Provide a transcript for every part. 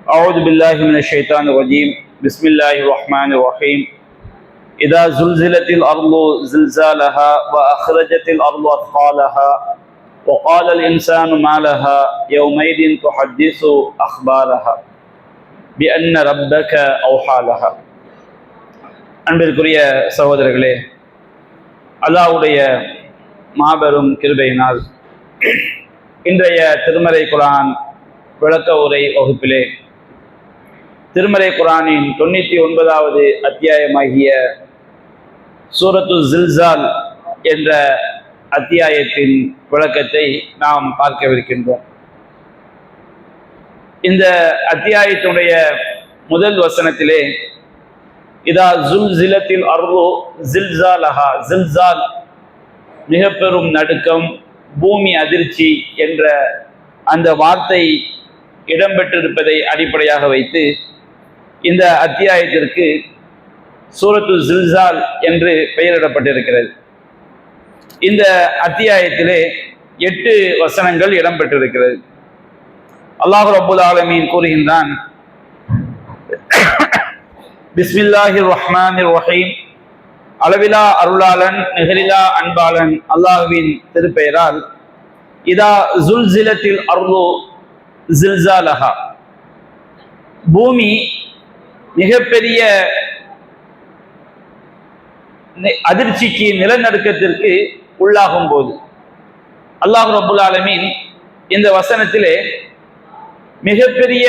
أعوذ بالله من الشيطان الرجيم بسم الله الرحمن الرحيم إذا زلزلت الأرض زلزالها وأخرجت الأرض أثقالها وقال الإنسان ما لها يومئذ تحدث أخبارها بأن ربك أوحى لها. அன்பிற்குரிய சகோதரர்களே, அல்லாஹ்வுடைய மாபெரும் கிருபையினால் இன்றைய திருமறை குர்ஆன் விளக்க உரை வகுப்பிலே திருமறை குர்ஆனின் 99வது அத்தியாயமாகிய சூரத்து ஜில்சால் என்ற அத்தியாயத்தின் விளக்கத்தை நாம் பார்க்கவிருக்கின்றோம். இந்த அத்தியாயத்தினுடைய முதல் வசனத்திலே இதா ஜுல்சிலத்தில் அர்து ஜில்சாலஹா, ஜில்சால் மிக பெரும் நடுக்கம், பூமி அதிர்ச்சி என்ற அந்த வார்த்தை இடம்பெற்றிருப்பதை அடிப்படையாக வைத்து இந்த அத்தியாயத்திற்கு சூரத்து ஜில்சால் என்று பெயரிடப்பட்டிருக்கிறது. இந்த அத்தியாயத்திலே 8 வசனங்கள் இடம்பெற்றிருக்கிறது. அல்லாஹ் ரப்புல் ஆலமீன் கூறுகின்றான், பிஸ்மில்லாஹிர் ரஹ்மானிர் ரஹீம், அளவிலா அருளாளன் நிகரிலா அன்பாளன் அல்லாஹ்வின் திருப்பெயரால். இதா ஜுல்சிலத்தில் அர்து ஜில்சாலஹா, பூமி மிகப்பெரிய அதிர்ச்சிக்கு நிலநடுக்கத்திற்கு உள்ளாகும் போது. அல்லாஹ் ரப்புல் ஆலமீன் இந்த வசனத்திலே மிகப்பெரிய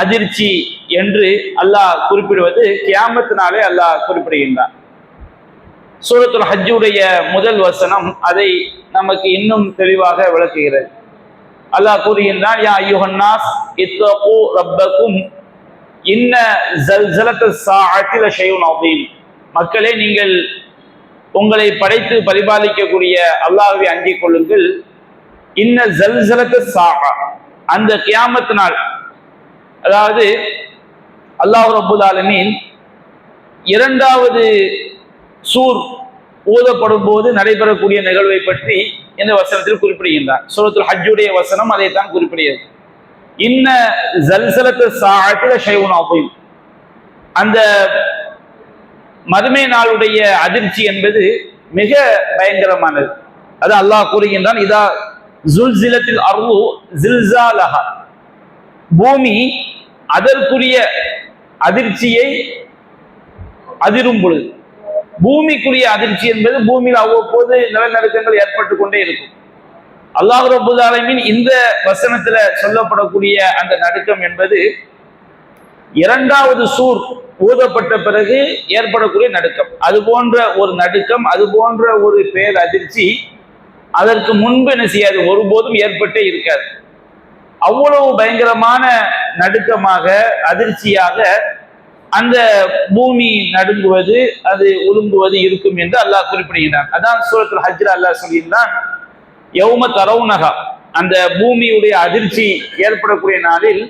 அதிர்ச்சி என்று அல்லாஹ் குறிப்பிடுவது கியாமத்தினாலே அல்லாஹ் குறிப்பிடுகின்றான். சூரத்துல் ஹஜ்ஜுடைய முதல் வசனம் அதை நமக்கு இன்னும் தெளிவாக விளக்குகிறது. அல்லாஹ் கூறுகின்றான், யா அய்யுஹன்னாஸ் இத்தகூ ரப்பக்கும் இன்ன ஸல்ஸலத்தஸ் ஸாஅத்தி லஷைஉன் அதீம். மக்களே, நீங்கள் உங்களை படைத்து பரிபாலிக்கக்கூடிய அல்லாஹ்வை அஞ்சிக் கொள்ளுங்கள். இன்ன ஸல்ஸலத்தஸ் ஸாஅ, அந்த கியாமத் நாள், அதாவது அல்லாஹ் ரப்புல் ஆலமீன் இரண்டாவது சூர் ஊதப்படும் போது நடைபெறக்கூடிய நிகழ்வை பற்றி இந்த வசனத்தில் குறிப்பிடுகின்றார். சூரத்துல் ஹஜ்ஜுடைய வசனம் அதைத்தான் குறிப்பிடுகிறது. இன்ன ஸல்ஸலத்தஸ் ஸாஅத்தி லஷைஉன் அதீம், அந்த மறுமை நாளுடைய அதிர்ச்சி என்பது மிக பயங்கரமானது. அது அல்லாஹ் கூறுகின்றான், இதா ஜுல்சிலத்தில் அர்து ஜில்சாலஹா, பூமி அதற்குரிய அதிர்ச்சியை அதிரும் பொழுது. பூமிக்குரிய அதிர்ச்சி என்பது பூமியில் அவ்வப்போது நிலநடுக்கங்கள் ஏற்பட்டு கொண்டே இருக்கும். அல்லாஹ் ரப்புல் ஆலமீன் இந்த வசனத்துல சொல்லப்படக்கூடிய அந்த நடுக்கம் என்பது இரண்டாவது சூர் ஊதப்பட்ட பிறகு ஏற்படக்கூடிய நடுக்கம். அது போன்ற ஒரு நடுக்கம், அது போன்ற ஒரு பேர் அதிர்ச்சி அதற்கு முன்பு என்ன செய்யாது, ஒருபோதும் ஏற்பட்டே இருக்காது. அவ்வளவு பயங்கரமான நடுக்கமாக அதிர்ச்சியாக அந்த பூமி நடுங்குவது, அது உலுங்குவது இருக்கும் என்று அல்லாஹ் குறிப்பிடுகிறான். அதான் சூரத்துல் ஹஜ்ல அல்லாஹ் சொல்கின்றான், யௌம தரவுனஹா, அந்த பூமியுடைய அதிர்ச்சி ஏற்படக்கூடிய நாளில்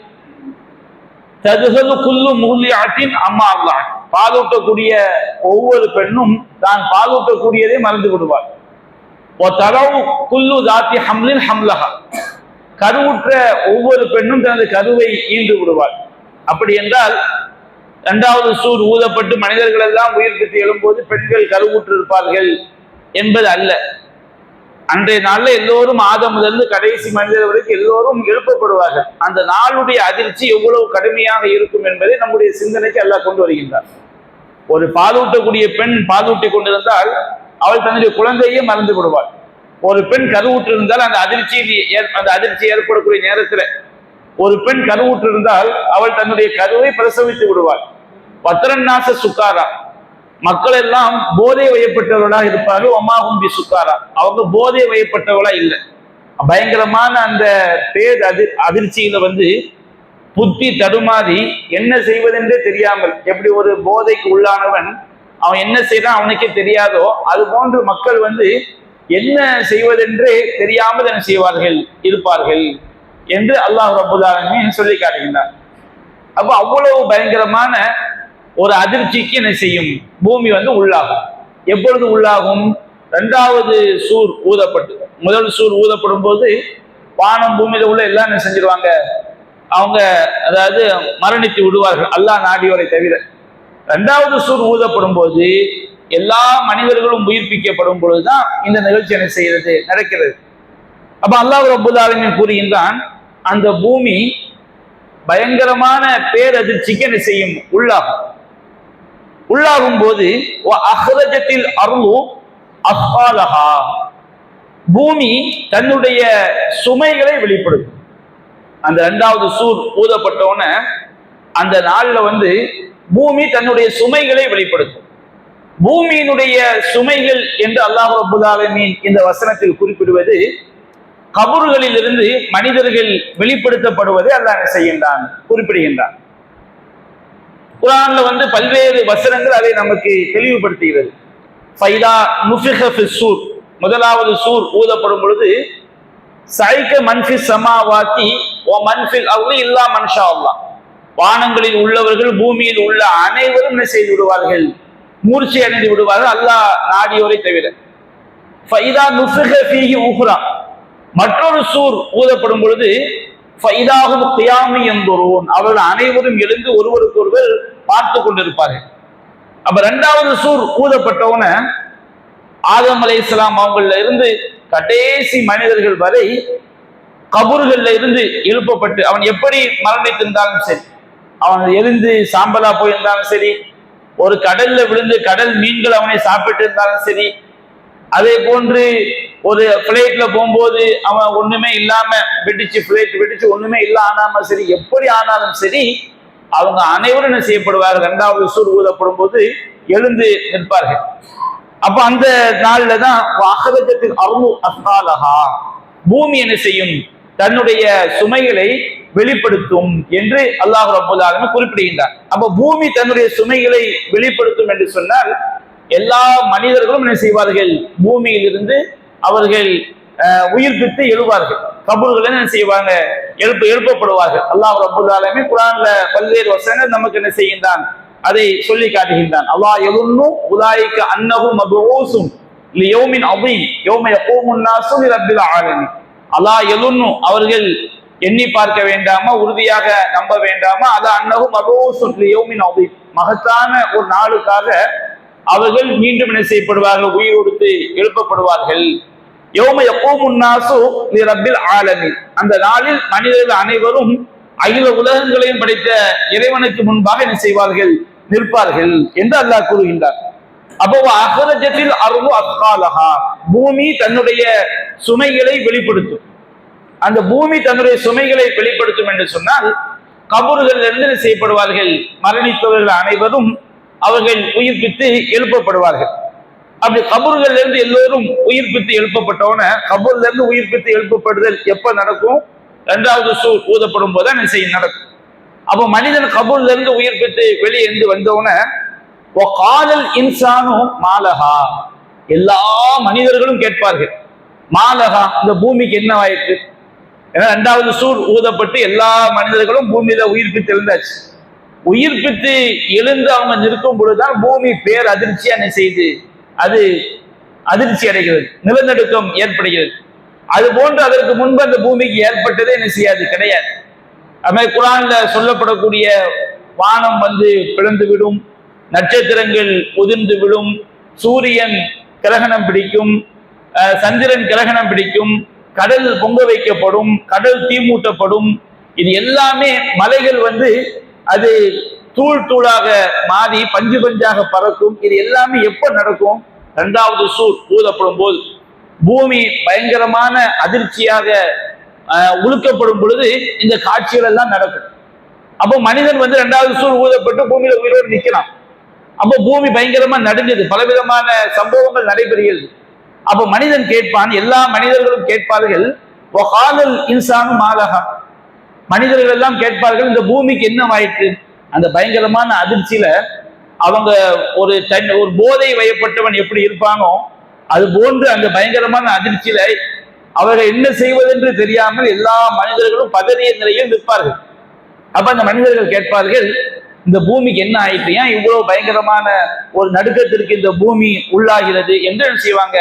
ததுஹலு குல்லு முர்லிஅத்தின் அம்மா அல்லாஹ், பாலூட்டக்கூடிய ஒவ்வொரு பெண்ணும் தான் பாலூட்டக்கூடியதை மறந்து விடுவாள். தரவு குல்லு தாத்தி ஹம்லின் ஹம்லஹா, கருவுற்ற ஒவ்வொரு பெண்ணும் தனது கருவை ஈண்டு விடுவாள். அப்படி என்றால் இரண்டாவது சூர் ஊதப்பட்டு மனிதர்கள் எல்லாம் உயிர் பெற்று எழும்போது பெண்கள் கருவுற்று இருப்பார்கள் என்பது அல்ல. அன்றைய நாள்ல எல்லோரும் ஆதம் முதல் கடைசி மனிதர் வரைக்கும் எல்லோரும் எழுப்பப்படுவார்கள். அந்த நாளுடைய அதிர்ச்சி எவ்வளவு கடுமையாக இருக்கும் என்பதை நம்முடைய சிந்தனைக்கு அல்லாஹ் கொண்டு வருகின்றார். ஒரு பாலூட்டக்கூடிய பெண் பாலூட்டி கொண்டிருந்தால் அவள் தன்னுடைய குழந்தையே மறந்து விடுவாள். ஒரு பெண் கருவுற்று இருந்தால் அந்த அதிர்ச்சி ஏற்படக்கூடிய நேரத்தில் ஒரு பெண் கருவுற்று இருந்தால் அவள் தன்னுடைய கருவை பிரசவித்து விடுவாள். வத்ரன்னாச சுக்காரா, மக்கள் எல்லாம் போதை வயப்பட்டவர்களாக இருப்பார்கள். ஒமாகும் பி சுக்காரா, அவங்க போதை வயப்பட்டவர்களா இல்லை. பயங்கரமான அந்த பேர் அதிர்ச்சியில புத்தி தடுமாறி என்ன செய்வதென்றே தெரியாமல், எப்படி ஒரு போதைக்கு உள்ளானவன் அவன் என்ன செய்யறான் அவனுக்கே தெரியாதோ அது போன்று மக்கள் என்ன செய்வதென்றே தெரியாமல் என்ன செய்வார்கள், இருப்பார்கள் என்று அல்லாஹ் ரப்புல் ஆலமீன் சொல்லி காட்டுகின்றார். அப்ப அவ்வளவு பயங்கரமான ஒரு அதிர்ச்சிக்கு என்ன செய்யும், பூமி உள்ளாகும். எப்பொழுது உள்ளாகும்? இரண்டாவது சூர் ஊதப்பட்டு, முதல் சூர் ஊதப்படும் போது வானம் பூமியில உள்ள எல்லாம் என்ன செஞ்சிருவாங்க, அவங்க அதாவது மரணித்து விடுவார்கள், அல்லாஹ் நாடியோரை தவிர. இரண்டாவது சூர் ஊதப்படும் போது எல்லா மனிதர்களும் உயிர்ப்பிக்கப்படும் பொழுதுதான் இந்த நிகழ்ச்சி என்ன செய்யறது, நடக்கிறது. அப்ப அல்லாஹ் ரப்பல் ஆலமீன் கூறுகின்றான், அந்த பூமி பயங்கரமான பேரதிர்ச்சிக்கு என்ன செய்யும், உள்ளாகும் போது அஹ்ரஜத்தில் அர்லு அஸ்காலஹா, பூமி தன்னுடைய சுமைகளை வெளிப்படுத்தும். அந்த இரண்டாவது சூர் ஊதப்பட்டோன அந்த நாள்ல பூமி தன்னுடைய சுமைகளை வெளிப்படுத்தும். பூமியினுடைய சுமைகள் என்று அல்லாஹ் ரப்பல் ஆலமீன் இந்த வசனத்தில் குறிப்பிடுவது கபறுகளில் இருந்து மனிதர்கள் வெளிப்படுத்தப்படுவதை அல்லாஹ் செய்கின்றான், குறிப்பிடுகின்றான். குர்ஆன்ல பல்வேறு வசனங்கள் அதை நமக்கு தெளிவுபடுத்துகிறது. ஃபைதா நுஃபிக ஃபிஸ் சூர், முதலாவது சூர் ஊதப்படும் பொழுது சைக மன்ஃபிஸ் சமாவாத்தி வ மன்ஃபில் அர்லி இல்லா மன்ஷா அல்லாஹ், வானங்களில் உள்ளவர்கள் பூமியில் உள்ள அனைவரும் என்ன செய்து விடுவார்கள், மூர்ச்சை அடைந்து விடுவார்கள், அல்லாஹ் நாடியோரை தவிர. ஃபைதா நுஃபிக ஃபீஹி உஹ்ரா, மற்றொரு சூர் ஊதப்படும் பொழுது ஃபைதாஹும் கியாமி யன்துரூன், அவர்கள் அனைவரும் எழுந்து ஒருவருக்கொருவர் பார்த்து கொண்டிருப்பார்கள். அப்ப இரண்டாவது சூர் ஊதப்பட்டவன ஆதம் அலைஹிஸ்ஸலாம் அவங்கள இருந்து கடைசி மனிதர்கள் வரை கபூர்கள்ல இருந்து எழுப்பப்பட்டு, அவன் எப்படி மரணித்திருந்தாலும் சரி, அவன் எழுந்து சாம்பலா போயிருந்தாலும் சரி, ஒரு கடல்ல விழுந்து கடல் மீன்கள் அவனை சாப்பிட்டு இருந்தாலும் சரி, அதே போன்று ஒரு பிளைட்ல போகும்போது அவன் ஒண்ணுமே இல்லாம வெடிச்சு, பிளைட் வெடிச்சு ஒண்ணுமே இல்ல ஆனாம சரி, எப்படி ஆனாலும் சரி, அவங்க அனைவரும் என்ன செய்யப்படுவார்கள், இரண்டாவது சூர் ஊதப்படும் போது எழுந்து நிற்பார்கள். அப்ப அந்த நாள்ல தான் அஹ்ரஜத்தில் அர்லு அஸ்காலஹா, பூமி என்ன செய்யும், தன்னுடைய சுமைகளை வெளிப்படுத்தும் என்று அல்லாஹ் ரப்பல் ஆலமீன் குறிப்பிடுகின்றார். அப்ப பூமி தன்னுடைய சுமைகளை வெளிப்படுத்தும் என்று சொன்னால் எல்லா மனிதர்களும் என்ன செய்வார்கள், பூமியில் இருந்து அவர்கள் உயிர்ப்பித்து எழுவார்கள், கபூர்கள் என்ன செய்வாங்க, எழுப்பப்படுவார்கள். அல்லாஹ் ரப்பல் ஆலமீன் குர்ஆன்ல பல்வேறு வசனங்கள் நமக்கு என்ன செய்கின்றான், அதை சொல்லி காட்டுகின்றான். அல்லாஹ் யதுன்னு உலாயிக அன்னஹு மபூஸும் லியௌமின் அதீம் யௌம யகூமுன் நாஸு லிரப்பில் ஆலமீன். அல்லாஹ் யதுன்னு, அவர்கள் எண்ணி பார்க்க வேண்டாமா, உறுதியாக நம்ப வேண்டாமா, அது அன்னஹு மபூஸும் லியௌமின் அதீம், மகத்தான ஒரு நாளுக்காக அவர்கள் மீண்டும் என்ன செய்யப்படுவார்கள், உயிர் கொடுத்து எழுப்பப்படுவார்கள். யௌம யகூமுன் நாஸு லிரப்பில் ஆலமீன், அந்த நாளில் மனிதர்கள் அனைவரும் அகில உலகங்களையும் படைத்த இறைவனுக்கு முன்பாக என்ன செய்வார்கள், நிற்பார்கள் என்று அல்லாஹ் கூறுகின்றார். அப்போ அஹ்ரஜத்தில் அர்லு அஸ்காலஹா, பூமி தன்னுடைய சுமைகளை வெளிப்படுத்தும். அந்த பூமி தன்னுடைய சுமைகளை வெளிப்படுத்தும் என்று சொன்னால் கபூர்கள் இருந்து செய்யப்படுவார்கள், மரணித்தவர்கள் அனைவரும் அவர்கள் உயிர்ப்பித்து எழுப்பப்படுவார்கள். அப்படி கபூர்கள் இருந்து எல்லோரும் உயிர்ப்பித்து எழுப்பப்பட்டவன, கபூர்ல இருந்து உயிர்ப்பித்து எழுப்பப்படுதல் எப்ப நடக்கும், இரண்டாவது சூர் ஊதப்படும் போது என்ன செய்ய நடக்கும். அப்போ மனிதன் கபூர்ல இருந்து உயிர்ப்பித்து வெளியே இருந்து வந்தவன காலல் இன்சானு மாலஹா, எல்லா மனிதர்களும் கேட்பார்கள், மாலஹா, இந்த பூமிக்கு என்னவாயிற்று. ஏன்னா இரண்டாவது சூர் ஊதப்பட்டு எல்லா மனிதர்களும் பூமியில உயிர்ப்பித்து எழுந்தாச்சு. உயிர்ப்பித்து எழுந்து அவங்க நிற்கும் பொழுதுதான் பூமி பேர் அதிர்ச்சியா என்ன செய்து, அது அதிர்ச்சி அடைகிறது, நிலநடுக்கம் ஏற்படுகிறது. அது போன்று அதற்கு முன்பு அந்த பூமிக்கு ஏற்பட்டதே என்ன செய்யாது, கிடையாது. அது குர்ஆன்ல சொல்லப்படக்கூடிய வானம் பிளந்து விடும், நட்சத்திரங்கள் உதிர்ந்து விடும், சூரியன் கிரகணம் பிடிக்கும், சந்திரன் கிரகணம் பிடிக்கும், கடல் பொங்க வைக்கப்படும், கடல் தீமூட்டப்படும். இது எல்லாமே மலைகள் அது தூள் தூளாக மாறி பஞ்சு பஞ்சாக பறக்கும். இது எல்லாமே எப்ப நடக்கும், இரண்டாவது சூர் ஊதப்படும் போது பூமி பயங்கரமான அதிர்ச்சியாக உழுக்கப்படும் பொழுது இந்த காட்சிகள் எல்லாம் நடக்கும். அப்போ மனிதன் இரண்டாவது சூர் ஊதப்பட்டு பூமியில உயிரோடு நிற்கலாம். அப்போ பூமி பயங்கரமா நடுங்குது, பலவிதமான சம்பவங்கள் நடைபெறுகிறது. அப்போ மனிதன் கேட்பான், எல்லா மனிதர்களும் கேட்பார்கள், இன்சானு மாலஹா, மனிதர்கள் எல்லாம் கேட்பார்கள், இந்த பூமிக்கு என்ன ஆயிற்று. அந்த பயங்கரமான அதிர்ச்சியில அவங்க ஒரு போதை வயப்பட்டவன் எப்படி இருப்பானோ அது போன்று அந்த பயங்கரமான அதிர்ச்சியில அவர்கள் என்ன செய்வதென்று தெரியாமல் எல்லா மனிதர்களும் பதறிய நிலையில் நிற்பார்கள். அப்ப அந்த மனிதர்கள் கேட்பார்கள், இந்த பூமிக்கு என்ன ஆயிற்று, ஏன் இவ்வளவு பயங்கரமான ஒரு நடுக்கத்திற்கு இந்த பூமி உள்ளாகிறது என்று செய்வாங்க,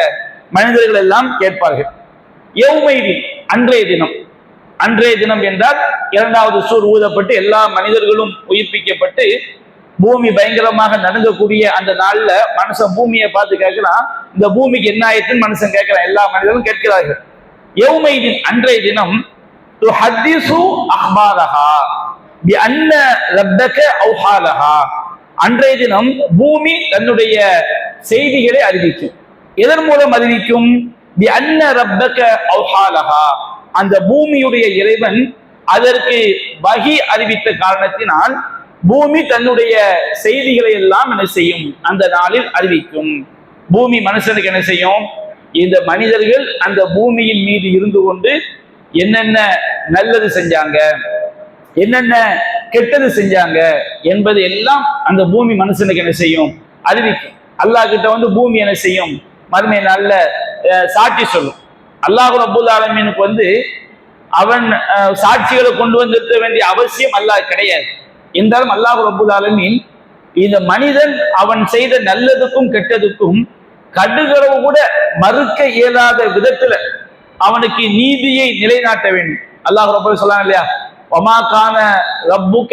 மனிதர்கள் எல்லாம் கேட்பார்கள். யௌமைதி, அன்றைய தினம், அன்றைய தினம் என்றால் இரண்டாவது சூர் ஊதப்பட்டு எல்லா மனிதர்களும் உயிர்ப்பிக்கப்பட்டு பூமி பயங்கரமாக நடுங்கக்கூடிய அந்த நாள்ல மனுஷன் பூமியை பார்த்து கேட்கிறான், இந்த பூமிக்கு என்ன ஆயிடுச்சுன்னு மனுஷன் கேட்கிறான். எல்லா மனிதர்களும் கேட்கிறார்கள். யௌமைதின் அன்றைய தினம் துஹத்திசு அஹ்பாரஹா பிஅன்ன ரப்பக அவ்ஹாலஹா. அன்றைய தினம் பூமி தன்னுடைய செய்திகளை அறிவிக்கும். எதன் மூலம் அறிவிக்கும்? பிஅன்ன ரப்பக அவ்ஹாலஹா. அந்த பூமியுடைய இறைவன் அதற்கு வஹி அறிவித்த காரணத்தினால் பூமி தன்னுடைய செய்திகளை எல்லாம் என்ன செய்யும்? அந்த நாளில் அறிவிக்கும். பூமி மனுஷனுக்கு என்ன செய்யும்? இந்த மனிதர்கள் அந்த பூமியின் மீது இருந்து கொண்டு என்னென்ன நல்லது செஞ்சாங்க, என்னென்ன கெட்டது செஞ்சாங்க என்பது எல்லாம் அந்த பூமி மனுஷனுக்கு என்ன செய்யும்? அறிவிக்கும். அல்லாஹ் கிட்ட வந்து பூமி என்ன செய்யும்? மறுமை நாள்ல சாட்சி சொல்லும். அல்லாஹ் ரப்பல் ஆலமீனுக்கு வந்து அவன் சாட்சிகளை கொண்டு வந்திருக்க வேண்டிய அவசியம் அல்லாஹ் கிடையாது. என்றாலும் அல்லாஹ் ரப்பல் ஆலமீன் இந்த மனிதன் அவன் செய்த நல்லதுக்கும் கெட்டதுக்கும் கடுகளவு கூட மறுக்க இயலாத விதத்துல அவனுக்கு நீதியை நிலைநாட்ட வேண்டும். அல்லாஹ் ரப்பல் சொல்றான் இல்லையா, ஒமா கான ரப்புக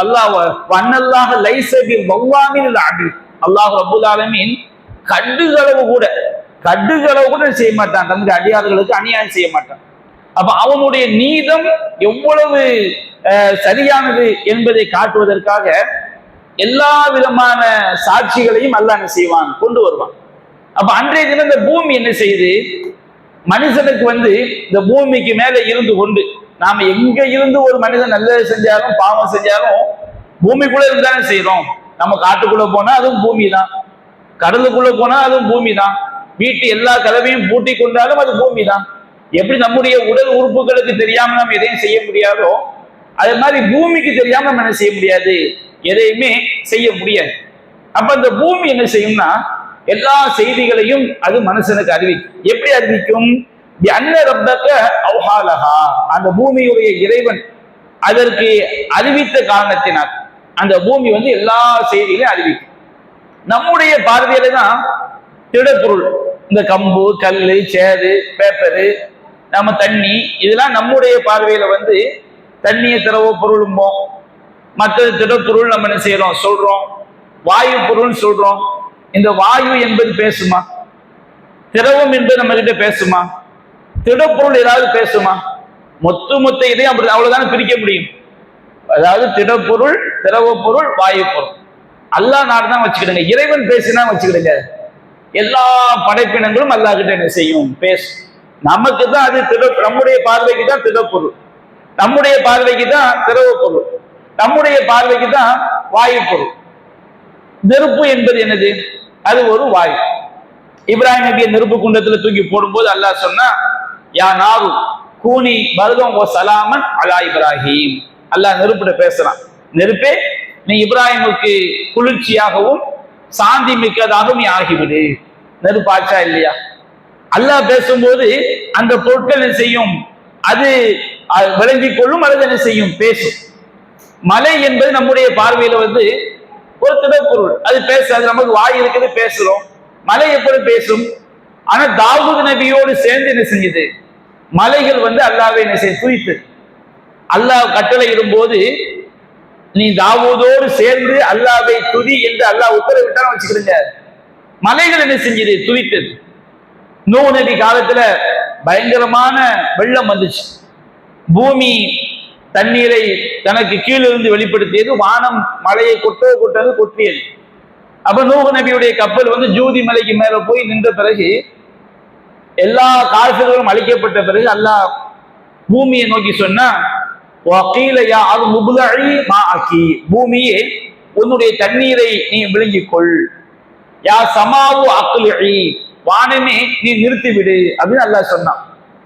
அல்லாஹ் வன்னல்லாஹ லைஸ பில் வவ்வாமில் அபில். அல்லாஹ் ரப்பல் ஆலமீன் கடுகளவு கூட செய்ய மாட்டான், தன்னுடைய அடியார்களுக்கு அநியாயம் செய்ய மாட்டான். அப்ப அவனுடைய நீதம் எவ்வளவு சரியானது என்பதை காட்டுவதற்காக எல்லா விதமான சாட்சிகளையும் அல்லாஹ் என்ன செய்வான்? கொண்டு வருவான். அப்ப அன்றைய தினம் இந்த பூமி என்ன செய்யுது? மனுஷனுக்கு வந்து இந்த பூமிக்கு மேல இருந்து கொண்டு நாம எங்க இருந்து ஒரு மனிதன் நல்லது செஞ்சாலும் பாவம் செஞ்சாலும் பூமிக்குள்ள இருந்தானே செய்யறோம். நம்ம காட்டுக்குள்ள போனா அதுவும் பூமி தான், கடலுக்குள்ள போனா அதுவும் பூமி தான், வீட்டு எல்லா கதவையும் பூட்டி கொண்டாலும் அது பூமி தான். எப்படி நம்முடைய உடல் உறுப்புகளுக்கு தெரியாம நம்ம எதையும் செய்ய முடியாதோ அதே மாதிரி பூமிக்கு தெரியாம நம்ம என்ன செய்ய முடியாது? எதையுமே செய்ய முடியாது. அப்ப இந்த பூமி என்ன செய்யும்னா எல்லா செய்திகளையும் அது மனுஷனுக்கு அறிவிக்கும். எப்படி அறிவிக்கும்? அன்ன ரப்பக அவ்ஹாலஹா. அந்த பூமியுடைய இறைவன் அதற்கு அறிவித்த காரணத்தினால் அந்த பூமி வந்து எல்லா செய்திகளையும் அறிவிக்கும். நம்முடைய பார்வையில தான் திடப்பொருள், இந்த கம்பு, கல்லு, சேரு, பேப்பரு, நம்ம தண்ணி, இதெல்லாம் நம்முடைய பார்வையில வந்து தண்ணியை திரவ பொருளும்போம். மற்ற திடப்பொருள் நம்ம என்ன செய்யறோம்? சொல்றோம். வாயு பொருள் சொல்றோம். இந்த வாயு என்பது பேசுமா? திரவம் என்பது நம்ம கிட்ட பேசுமா? திடப்பொருள் ஏதாவது பேசுமா? மொத்த இதையும் அப்படி அவ்வளவுதானே பிரிக்க முடியும். அதாவது திடப்பொருள், திரவ பொருள், வாயு பொருள். அல்லாஹ் நாடு தான் வச்சுக்கிடுங்க. இறைவன் பேசினா வச்சுக்கிடுங்க. எல்லா படைப்பினங்களும் அல்லாஹ் கிட்ட என்ன செய்யும்? பேசும். நமக்கு தான் அது நம்முடைய பார்வைக்கு தான் திடப்பொருள், நம்முடைய பார்வைக்கு தான் திரவ பொருள், நம்முடைய பார்வைக்கு தான் வாயு பொருள். நெருப்பு என்பது என்னது? அது ஒரு வாயு. இப்ராஹிம் நபியை நெருப்பு குண்டத்துல தூக்கி போடும்போது அல்லாஹ் சொன்னா, யா நாரு கூனி பர்தம் ஓ சலாமன் அலா இப்ராஹிம். அல்லாஹ் நெருப்பிட பேசுறான், நெருப்பே நீ இப்ராஹிமுக்கு குளிர்ச்சியாகவும் சாந்தி மிக்கதாகவும் நீ ஆகிவிடு. நெருப்பு ஆச்சா இல்லையா? அல்லாஹ் பேசும்போது அந்த பொருட்கள் என்ன செய்யும்? அது விளங்கிக் கொள்ளும், அல்லது என்ன செய்யும்? பேசும். மலை என்பது நம்முடைய பார்வையில வந்து ஒரு திடப்பொருள், அது பேசாது. நமக்கு வாய் இருக்குது, பேசுறோம். மலை எப்படி பேசும்? ஆனா தாவூத் நபியோடு சேர்ந்து என்ன செஞ்சது? மலைகள் வந்து அல்லாஹ்வை என்ன செய்ய துதித்து, அல்லாஹ் கட்டளை இடும்போது நீ தாவூதோடு சேர்ந்து அல்லாஹ்வை துதி என்று அல்லாஹ் உத்தரவிட்டாலும் வச்சுக்கிடுங்க, மலைகள் என்ன செஞ்சது? துதித்தது. நூஹ் நபி காலத்துல பயங்கரமான வெள்ளம் வந்துச்சு. பூமி தண்ணீரை தனக்கு கீழிருந்து வெளிப்படுத்தியது, வானம் மலையை கொட்டியது. அப்ப நூஹ் நபியுடைய கப்பல் வந்து ஜூதி மலைக்கு மேல போய் நின்ற பிறகு, எல்லா காசுகளும் அழிக்கப்பட்ட பிறகு அல்லாஹ் பூமியை நோக்கி சொன்னா, பூமியே உன்னுடைய தண்ணீரை நீ விழுங்கிக் கொள், யா சமாவு அக்லி, வானமே நீ நிறுத்தி விடு அப்படின்னு அல்லாஹ் சொன்னான்.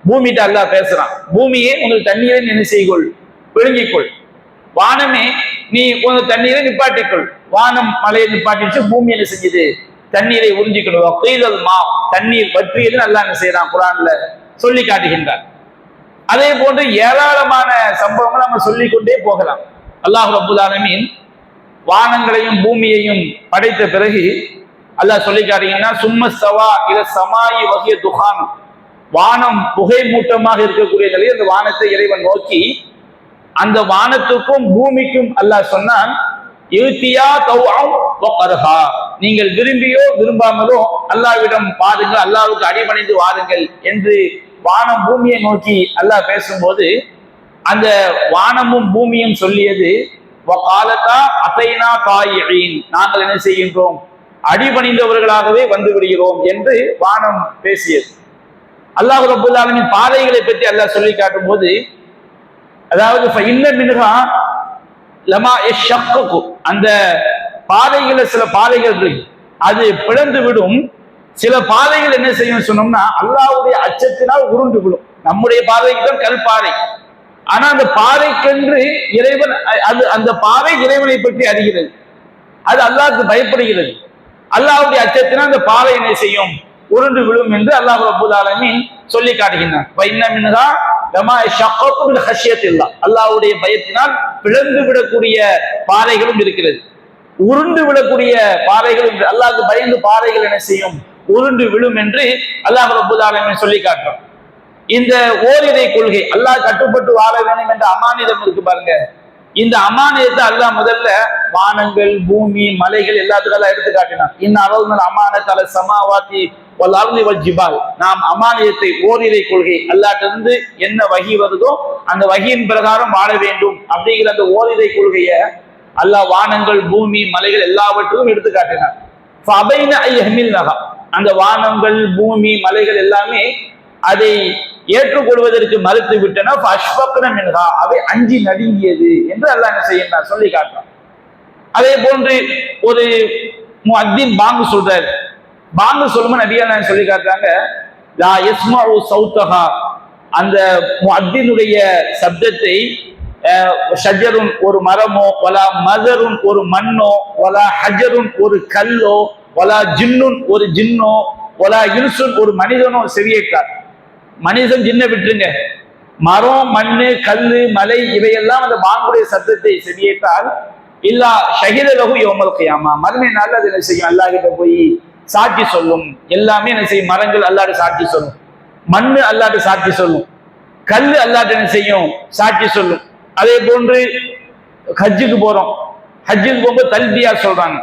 பூமிட்ட அல்லாஹ் பேசுறான், பூமியே உங்கள் தண்ணீரை நீ செய்கொள், விழுங்கிக்கொள். வானமே நீ உங்கள் தண்ணீரை நிப்பாட்டிக்கொள். வானம் மலையை நிப்பாட்டிச்சு, பூமி என்ன செஞ்சது? தண்ணீரை உறிஞ்சிக்கணும். தண்ணீர் வற்றியது அல்லாஹ் என்ன செய்யறான்? குர்ஆன்ல சொல்லி காட்டுகின்றார். அதே போன்று ஏராளமான சம்பவங்கள் நம்ம சொல்லிக்கொண்டே போகலாம். அல்லாஹ் ரப்பல் ஆலமீன் வானங்களையும் பூமியையும் படைத்த பிறகு அல்லாஹ் சொல்லி காட்டுகின்றான், சும்ம ஸவா இல ஸமாயி வஹிய துஹான். வானம் புகை மூட்டமாக இருக்கக்கூடிய நிலையில் அந்த வானத்தை இறைவன் நோக்கி, அந்த வானத்துக்கும் பூமிக்கும் அல்லாஹ் சொன்னான், நீங்கள் விரும்பியோ விரும்பாமலோ அல்லாஹ்விடம் பாருங்கள், அல்லாஹ்வுக்கு அடிபணிந்து வாருங்கள் என்று வானம் பூமியை நோக்கி அல்லாஹ் பேசும்போது, அந்த வானமும் பூமியும் சொல்லியது, நாங்கள் என்ன செய்கின்றோம், அடிபணிந்தவர்களாகவே வந்து விடுகிறோம் என்று வானம் பேசியது. அல்லாஹ் ரப்பல் ஆலமீன் பாதைகளை பற்றி அல்லாஹ் சொல்லி காட்டும் போது, அதாவது அந்த பாதைகளை சில பாதைகள் அது பிளந்து விடும். சில பாதைகள் என்ன செய்யும் சொன்னோம்னா அல்லாஹ்வுடைய அச்சத்தினால் உருண்டு விடும். நம்முடைய பாதைக்கு தான் கல் பாதை, ஆனா அந்த பாதைக்கென்று இறைவன், அது அந்த பாதை இறைவனை பற்றி அறிகிறது, அது அல்லாஹ்வுக்கு பயப்படுகிறது. அல்லாஹ்வுடைய அச்சத்தினால் அந்த பாதை என்ன செய்யும், உருண்டு விழும் என்று அல்லாஹ் ரப்பல் ஆலமீன் சொல்லி காட்டுகின்றான். அல்லாஹ்வுடைய பயத்தினால் பிளந்து விடக்கூடிய பாறைகளும் இருக்கிறது, உருண்டு விடக்கூடிய பாறைகளும். அல்லாஹ்வுக்கு பயந்து பாறைகள் என்ன செய்யும், உருண்டு விழும் என்று அல்லாஹ் ரப்பல் ஆலமீன் சொல்லி காட்டுறான். இந்த ஓரிரை கொள்கை, அல்லாஹ் கட்டுப்பட்டு வாழ வேண்டும் என்ற அமானிதம் இருக்கு பாருங்க. இந்த அமானியத்தை அல்லாஹ் முதல்ல வானங்கள், பூமி, மலைகள் எல்லாத்துக்கும் எடுத்து காட்டினான். இன்னும் அமானத்தால சமாவாத்தி நாம் அமானியத்தை, ஓரிரை கொள்கை, அல்லாஹ்விடமிருந்து என்ன வஹி வருதோ அந்த வஹியின் பிரகாரம் வாழ வேண்டும் அப்படிங்கிற அந்த ஓரிரை கொள்கைய அல்லாஹ் வானங்கள், பூமி, மலைகள் எல்லாவற்றுக்கும் எடுத்து காட்டினார். அந்த வானங்கள், பூமி, மலைகள் எல்லாமே அதை ஏற்றுக்கொள்வதற்கு மறுத்து விட்டன. அவை அஞ்சி நடுங்கியது என்று அல்லாஹ் என்ன செய்யணும் சொல்லி காட்டுறான். அதே போன்று ஒரு முஅத்தின் பாங்கு சொல்றாரு. பாங்கு சொல்லும்போது நபியா சொல்லி காட்டுறாங்க, லா யஸ்மஉ சௌதஹா, அந்த முஅத்தினுடைய சப்தத்தை ஷஜருன் ஒரு மரமோ, வலா மதருன் ஒரு மண்ணோ, வலா ஹஜருன் ஒரு கல்லோ, வலா ஜின்னுன் ஒரு ஜின்னோ, வலா இன்சுன் ஒரு மனிதனோ செவியேற்றார். மனிதன் ஜின்ன விட்டுருங்க, மரம், மண்ணு, கல்லு, மலை இவையெல்லாம் அந்த பாங்குடைய சத்தத்தை செவியேற்றால் இல்லா ஷஹீதலஹு யௌமல் கியாமா, மறுமை நாள் அது என்ன செய்யும், அல்லாஹ் கிட்ட போய் சாட்சி சொல்லும். எல்லாமே என்ன செய்யும், மரங்கள் அல்லாஹ்ட்ட சாட்சி சொல்லும், மண்ணு அல்லாஹ்ட்ட சாட்சி சொல்லும், கல்லு அல்லாஹ்ட்ட என்ன செய்யும், சாட்சி சொல்லும். அதே போன்று ஹஜ்ஜுக்கு போறோம், ஹஜ்ஜுக்கு போகும்போது தல்பியா சொல்றாங்க.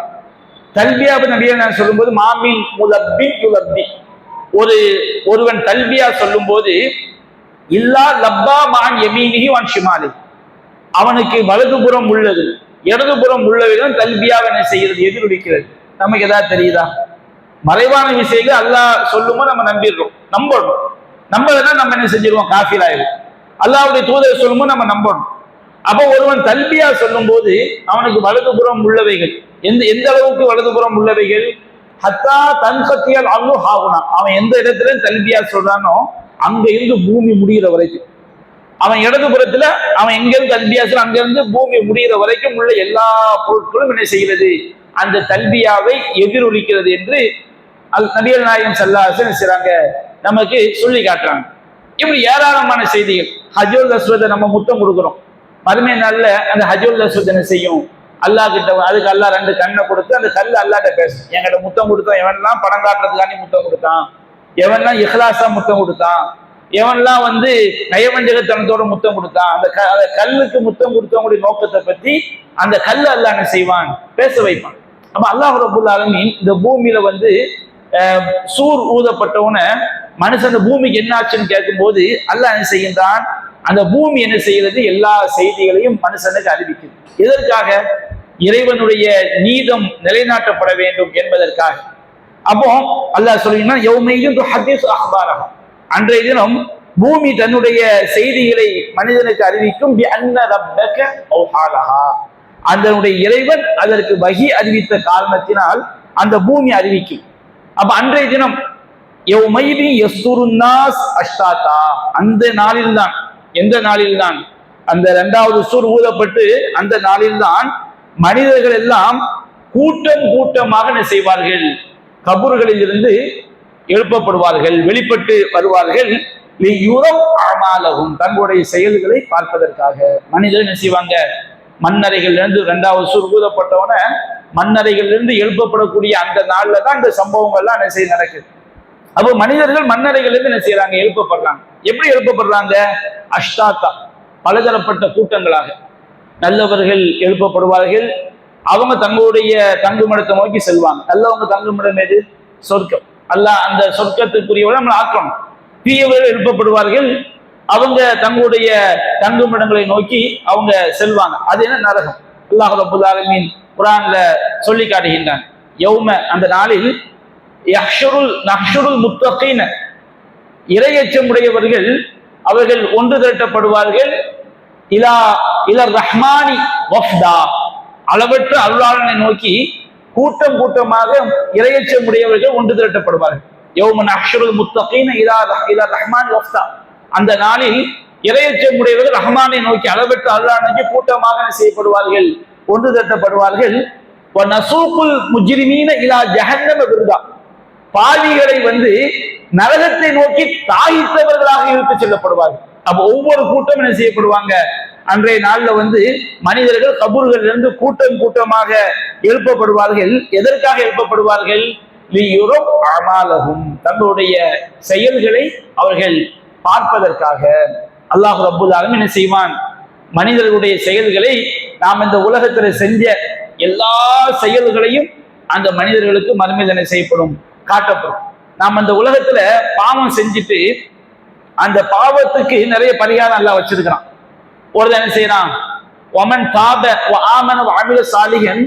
தல்பியா நபியா சொல்லும்போது மாமின் முலப்பின் யுலப்பி, ஒருவன் தல்பியா சொல்லும் போது இல்லா லப்பா மான் யமீனிஹி வன் ஷிமாலி, அவனுக்கு வலதுபுறம் உள்ளது இடதுபுறம் உள்ளவைதான் தல்பியாவை என்ன செய்கிறது, எதிரொலிக்கிறது. நமக்கு ஏதாவது தெரியுதா? மறைவான விஷயங்கள் அல்லாஹ் சொல்லும்போது நம்ம நம்பிடுறோம், நம்பணும். நம்பலைன்னா நம்ம என்ன செஞ்சிருவோம், காஃபிர் ஆயிடும். அல்லாஹ்வுடைய தூதர் சொல்லும்போது நம்ம நம்பணும். அப்போ ஒருவன் தல்பியா சொல்லும் போது அவனுக்கு வலதுபுறம் உள்ளவைகள் எந்த அளவுக்கு வலதுபுறம் உள்ளவைகள், ஹத்தா தன்கத்தியால் அவ்வளோ ஆகுனா, அவன் எந்த இடத்துல தல்பியா சொல்றானோ அங்க இருந்து பூமி முடிகிற வரைக்கும், அவன் இடதுபுறத்துல அவன் எங்கிருந்து தல்பியா சொல்ல அங்கிருந்து பூமி முடிகிற வரைக்கும் உள்ள எல்லா பொருட்களும் என்ன செய்கிறது, அந்த தல்பியாவை எதிரொலிக்கிறது என்று நபிகள் நாயகம் ஸல்லல்லாஹு அலைஹி வஸல்லம் செய்றாங்க, நமக்கு சொல்லி காட்டுறாங்க. இப்படி ஏராளமான செய்திகள். ஹஜ்ஜுல் அஸ்வதை நம்ம முத்தம் கொடுக்குறோம், மறுமை நாள்ல அந்த ஹஜ்ஜுல் அஸ்வத் என்ன செய்யும், அல்லாஹ் கிட்ட, அதுக்கு அல்லாஹ் 2 கண்ணை கொடுத்து அந்த கல்லு அல்லாஹ்ட்ட பேசும். என்கிட்ட முத்தம் கொடுத்தான், எவன்லாம் படம் காட்டுறதுக்காண்டி முத்தம் கொடுத்தான், எவன்லாம் இஹ்லாஸா முத்தம் கொடுத்தான், எவன்லாம் நயவஞ்சகத்தனத்தோட முத்தம் கொடுத்தான், அந்த கல்லுக்கு முத்தம் கொடுத்தவங்களுடைய நோக்கத்தை பத்தி அந்த கல்லு அல்லாஹ் என்ன செய்வான், பேச வைப்பான். அப்ப அல்லாஹ் ரப்பல் ஆலமீன் இந்த பூமியில சூர் ஊதப்பட்டவன மனுஷன் அந்த பூமிக்கு என்ன ஆச்சுன்னு கேட்கும் போது அல்லாஹ் என்ன செய்கின்றான், அந்த பூமி என்ன செய்கிறது, எல்லா செய்திகளையும் மனுஷனுக்கு அறிவிக்குது. எதற்காக? இறைவனுடைய நீதம் நிலைநாட்டப்பட வேண்டும் என்பதற்காக. அப்போ அல்லாஹ் சொல்லுங்கன்னா யௌமையும் ஹதீஸ் அஹ்பாரஹ, அன்றைய தினம் பூமி தன்னுடைய செய்திகளை மனிதனுக்கு அறிவிக்கும். பிஅன்ன ரப்பக அவ்ஹாலஹா, அதனுடைய இறைவன் அதற்கு வஹி அறிவித்த காரணத்தினால் அந்த பூமி அறிவிக்கும். அப்ப அன்றைய தினம் யௌமைதி யஸ்துருன் நாஸ் அஷ்தாதா, அந்த நாளில்தான், எந்த நாளில்தான், அந்த 2வது சூர் ஊதப்பட்டு அந்த நாளில்தான் மனிதர்கள் எல்லாம் கூட்டம் கூட்டமாக என்ன செய்வார்கள், கபூர்களில் இருந்து எழுப்பப்படுவார்கள், வெளிப்பட்டு வருவார்கள். தங்களுடைய செயல்களை பார்ப்பதற்காக மனிதர்கள் என்ன செய்வாங்க, மண்ணறைகள் இருந்து 2வது சூர் ஊதப்பட்டவன மண்ணறைகள் இருந்து எழுப்பப்படக்கூடிய அந்த நாள்ல தான் இந்த சம்பவங்கள்லாம் என்ன செய்ய நடக்குது. அப்போ மனிதர்கள் மண்ணறைகள் இருந்து என்ன செய்யறாங்க, எழுப்பப்படுறாங்க. எப்படி எழுப்பப்படுறாங்க? அஷ்டாத்தா, பலதரப்பட்ட கூட்டங்களாக. நல்லவர்கள் எழுப்பப்படுவார்கள், அவங்க தங்களுடைய தங்குமிடத்தை நோக்கி செல்வாங்க. நல்லவங்க தங்குமிடம் எது? சொர்க்கம். அல்லாஹ் அந்த சொர்க்கத்துக்குரியவரை நம்ம ஆக்கணும். தீயவர்கள் எழுப்பப்படுவார்கள், அவங்க தங்களுடைய தங்குமிடங்களை நோக்கி அவங்க செல்வாங்க. அது என்ன? நரகம். அல்லாஹ் ரப்பல் ஆலமீன் குர்ஆன்ல சொல்லி காட்டுகின்றான். யௌம, அந்த நாளில், நஹ்ஷுருல் முத்தகீன, இறையச்சமுடையவர்கள் அவர்கள் ஒன்று திரட்டப்படுவார்கள். இலா ரஹ்மானி வஃப்தா, அளவற்ற அருளாளனை நோக்கி கூட்டம் கூட்டமாக இறையச்சமுடையவர்கள் ஒன்று திரட்டப்படுவார்கள். யௌம நஹ்ஷுருல் முத்தகீன இலா ரஹ்மானி வஃப்தா, அந்த நாளில் இறையச்சமுடையவர்கள் ரஹ்மானை நோக்கி அளவற்ற அருளாளனை நோக்கி கூட்டமாக செய்யப்படுவார்கள், ஒன்று திரட்டப்படுவார்கள். வநஸூகுல் முஜ்ரிமீன இலா ஜஹன்னம விர்தா, பாவிகளை நரகத்தை நோக்கி தாகித்தவர்களாக இழுத்து செல்லப்படுவார்கள். அப்ப ஒவ்வொரு கூட்டம் என்ன செய்யப்படுவாங்க? அன்றைய நாள்ல மனிதர்கள் கபூர்கள் இருந்து கூட்டம் கூட்டமாக எழுப்பப்படுவார்கள். எதற்காக எழுப்பப்படுவார்கள்? லியுரும் அமாலஹும், தங்களுடைய செயல்களை அவர்கள் பார்ப்பதற்காக. அல்லாஹ் ரப்பல் ஆலமீன் என்ன செய்வான்? மனிதர்களுடைய செயல்களை, நாம் இந்த உலகத்துல செஞ்ச எல்லா செயல்களையும் அந்த மனிதர்களுக்கு மறுமையில் என்ன செய்யப்படும்? காட்டப்படும். நாம் அந்த உலகத்துல பாவம் செஞ்சுட்டு அந்த பாவத்துக்கு நிறைய பரிகாரம் எல்லாம் வச்சிருக்கிறான். ஒரு என்ன செய்யறான்? ஒமன் தாப வ ஆமன வ அமில சாலிஹன்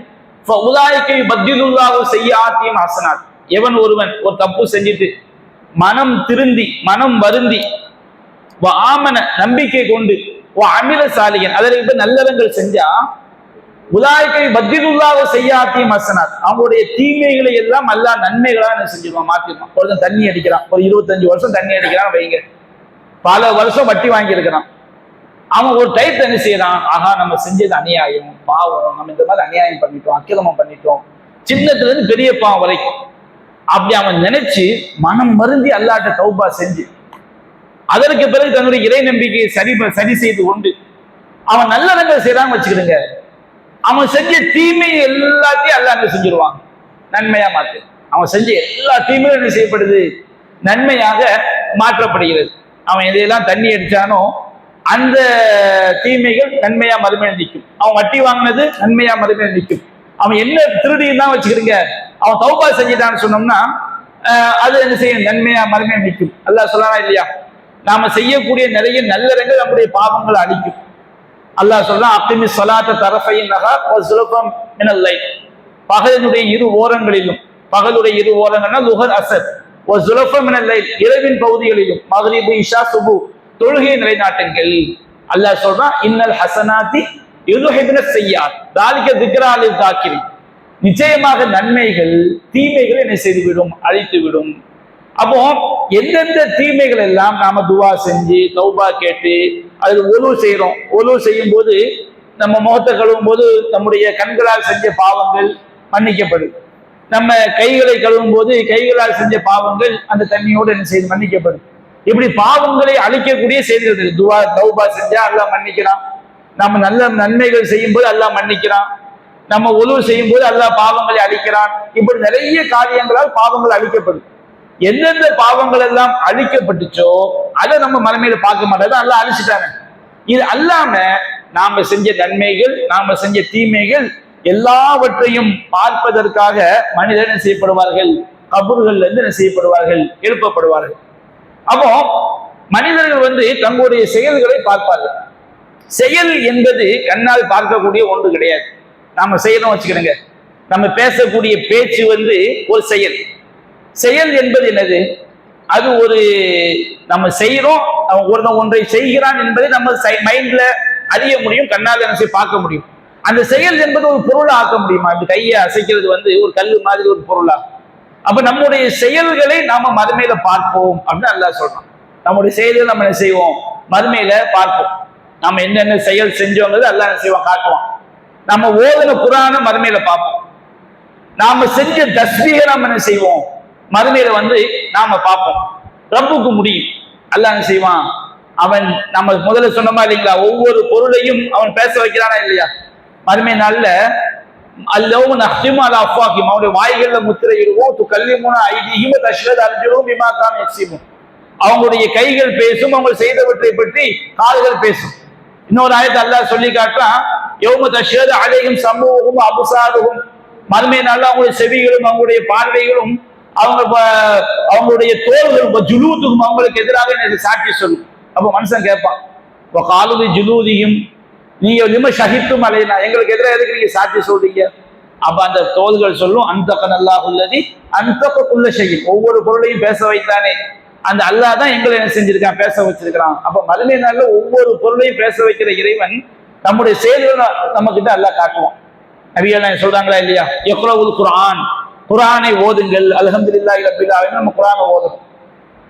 ஃபஉலாயிக யுபத்திலுல்லாஹு ஸய்யிஆத்திஹிம் ஹஸனாத், எவன் ஒருவன் ஒரு தப்பு செஞ்சுட்டு மனம் திருந்தி மனம் வருந்தி வ ஆமன, நம்பிக்கை கொண்டு, வ அமில சாலிஹன், அதற்கு நல்லறங்கள் செஞ்சா, உலாய்கை பத்திலுல்லாஹு ஸய்யிஆத்திஹிம் ஹஸனாத், அவங்களுடைய தீமைகளை எல்லாம் அல்லாஹ் நன்மைகளா என்ன செஞ்சிருவான்? மாத்திடுவான். ஒருத்தன் தண்ணி அடிக்கிறான், ஒரு 25 வருஷம் தண்ணி அடிக்கிறான் வைங்க, பல வருஷம் வட்டி வாங்கி இருக்கிறான். அவன் ஒரு டைப் என்ன செய்யறான்? ஆஹா, நம்ம செஞ்சது அநியாயம், பாவம், நம்ம இந்த மாதிரி அநியாயம் பண்ணிட்டோம், அக்கிரமம் பண்ணிட்டோம், சின்னத்துல இருந்து பெரிய பாவம் வரைக்கும். அப்படி அவன் நினைச்சு மனம் மருந்தி அல்லாஹ்ட்ட தௌபா செஞ்சு, அதற்கு பிறகு தன்னுடைய இறை நம்பிக்கையை சரி செய்து கொண்டு அவன் நல்லறங்கள் செய்யறான்னு வச்சுக்கிடுங்க, அவன் செஞ்ச தீமை எல்லாத்தையும் அல்லாஹ் என்ன செஞ்சிருவான்? நன்மையா மாத்து. அவன் செஞ்ச எல்லா தீமையும் என்ன செய்யப்படுது? நன்மையாக மாற்றப்படுகிறது. அவன் எதையெல்லாம் தண்ணி அடிச்சானோ அந்த தீமைகள் நன்மையா மறுமையில் நிற்கும். அவன் வட்டி வாங்கினது நன்மையா மறுமையில் நிற்கும். அவன் என்ன திருடியும் தான் வச்சுக்கிறீங்க, அவன் தௌபா செஞ்சிட்டான்னு சொன்னோம்னா அது என்ன செய்யும்? நன்மையா மறுமையில் நிற்கும். அல்லாஹ் சொல்லலாம் இல்லையா? நாம செய்யக்கூடிய நிறைய நல்லறங்கள் நம்முடைய பாவங்களை அழிக்கும். அல்லாஹ் சொல்றான், அக்கிமி ஸலாத்த தரஃபைன் நஹார் வ ஸுலஃபம் மினல் லைல், பகலினுடைய இரு ஓரங்களிலும், பகலுடைய இரு ஓரங்கள்னா லுஹர் அஸர், வ ஸுலஃபம் மினல் லைல், இரவின் பகுதிகளிலும், மக்ரிப் இஷா சுபு தொழுகையை நிலைநாட்டுங்கள். அல்லாஹ் சொல்றான், இன்னல் ஹஸனாத்தி யுதுஹிப்ன ஸய்யிஆத் தாலிக திக்ரா லில் தாக்கிரின், நிச்சயமாக நன்மைகள் தீமைகள் என்ன செய்துவிடும்? அழித்துவிடும். அப்போ எந்தெந்த தீமைகள் எல்லாம் நாம துவா செஞ்சு தௌபா கேட்டு அது ஒலு செய்யறோம், ஒலு செய்யும் போது நம்ம முகத்தை கழுவும் போது நம்முடைய கண்களால் செஞ்ச பாவங்கள் மன்னிக்கப்படுது. நம்ம கைகளை கழுவும் போது கைகளால் செஞ்ச பாவங்கள் அந்த தண்ணியோடு என்ன செய்து மன்னிக்கப்படுது. இப்படி பாவங்களை அழிக்கக்கூடிய செய்திகள். துவா தௌபா செஞ்சா அல்லாஹ் மன்னிக்கிறான், நம்ம நல்ல நன்மைகள் செய்யும் போது அல்லாஹ் மன்னிக்கிறான், நம்ம ஒலு செய்யும் போது அல்லாஹ் பாவங்களை அழிக்கிறான். இப்படி நிறைய காரியங்களால் பாவங்கள் அழிக்கப்படுது. எந்தெந்த பாவங்கள் எல்லாம் அழிக்கப்பட்டுச்சோ அதை நம்ம மறுமையில பார்க்க மாட்டோம், அல்லாஹ் அழிச்சிட்டாங்க. இது அல்லாம நாம செஞ்ச நன்மைகள், நாம செஞ்ச தீமைகள் எல்லாவற்றையும் பார்ப்பதற்காக மனிதர் என்ன செய்யப்படுவார்கள்? கபூர்கள்ல இருந்து என்ன செய்யப்படுவார்கள்? எழுப்பப்படுவார்கள். அப்போ மனிதர்கள் தங்களுடைய செயல்களை பார்ப்பார்கள். செயல் என்பது கண்ணால் பார்க்கக்கூடிய ஒன்று கிடையாது. நாம செய்யணும் வச்சுக்கிறோங்க, நம்ம பேசக்கூடிய பேச்சு ஒரு செயல். செயல் என்பது என்னது? அது ஒரு நம்ம செய்யறோம், ஒன்றை செய்கிறான் என்பதை நம்ம மைண்ட்ல அறிய முடியும், கண்ணால் என்ன செய்ய பார்க்க முடியும். அந்த செயல் என்பது ஒரு பொருளை ஆக்க முடியுமா? இந்த கையை அசைக்கிறது ஒரு கல்லு மாதிரி ஒரு பொருளா? அப்ப நம்முடைய செயல்களை நாம மறுமையில பார்ப்போம் அப்படின்னு அல்லாஹ் சொல்றோம். நம்முடைய செயல்கள் நம்ம என்ன செய்வோம்? மறுமையில பார்ப்போம். நம்ம என்னென்ன செயல் செஞ்சோங்கிறது அல்லாஹ் என்ன செய்வோம்? காட்டுவோம். நம்ம ஓதுன குர்ஆனை மறுமையில பார்ப்போம். நாம செஞ்ச தஸ்பீஹை நாம என்ன செய்வோம்? மறுமையில நாம பார்ப்போம். ரப்புக்கு முடியும். அல்லாஹ் என்ன செய்வான்? அவன் நம்ம முதல்ல சொன்னமா இல்லைங்களா, ஒவ்வொரு பொருளையும் அவன் பேச வைக்கிறானா இல்லையா? மறுமை நாள்ல அல்லவும் நஹ்திமு அலா அஃப்வாஹிம், அவருடைய வாய்கள்ல முத்திரையிடுவோம். துகல்லிமுனா ஐதீஹிம் வ தஷ்ஹது அர்ஜுலுஹும் பிமா கானூ யக்ஸிபூன், அவங்களுடைய கைகள் பேசும், அவங்க செய்தவற்றை பற்றி கால்கள் பேசும். இன்னொரு ஆயத்தை அல்லாஹ் சொல்லி காட்டுறான், யௌம தஷ்ஹது அலைஹிம் சம்ஊஹும் அப்சாருஹும், மறுமை நாள்ல அவங்களுடைய செவிகளும் அவங்களுடைய பார்வைகளும் அவங்களுடைய தோள்கள் ஜுலூதுக்கும் அவங்களுக்கு எதிராக சாட்சி சொல்லும். அப்ப மனுஷன் கேட்பான், காலுதி ஜுலூதியும், நீங்க லிம ஷஹித்தும் அலைனா, எங்களுக்கு எதிராக எதுக்கு நீங்க சாட்சி சொல்றீங்க? அப்ப அந்த தோள்கள் சொல்லும், அன்தகன் அல்லாஹுல்லதி அன்தகுல்ல ஷஹீத், ஒவ்வொரு பொருளையும் பேச வைத்தானே அந்த அல்லாஹ் தான் எங்களை என்ன செஞ்சிருக்கான், பேச வச்சிருக்கிறான். அப்ப மறுமை நாள்ல ஒவ்வொரு பொருளையும் பேச வைக்கிற இறைவன் நம்முடைய செயல்களை நம்ம கிட்ட அல்லாஹ் காட்டுவான். நபிகள் சொல்றாங்களா இல்லையா, இக்ரவுல் குர்ஆன், குர்ஆனை ஓதுங்கள், அல்ஹம்துலில்லாஹி ரப்பில் ஆலமீன், நம்ம குர்ஆனை ஓதணும்.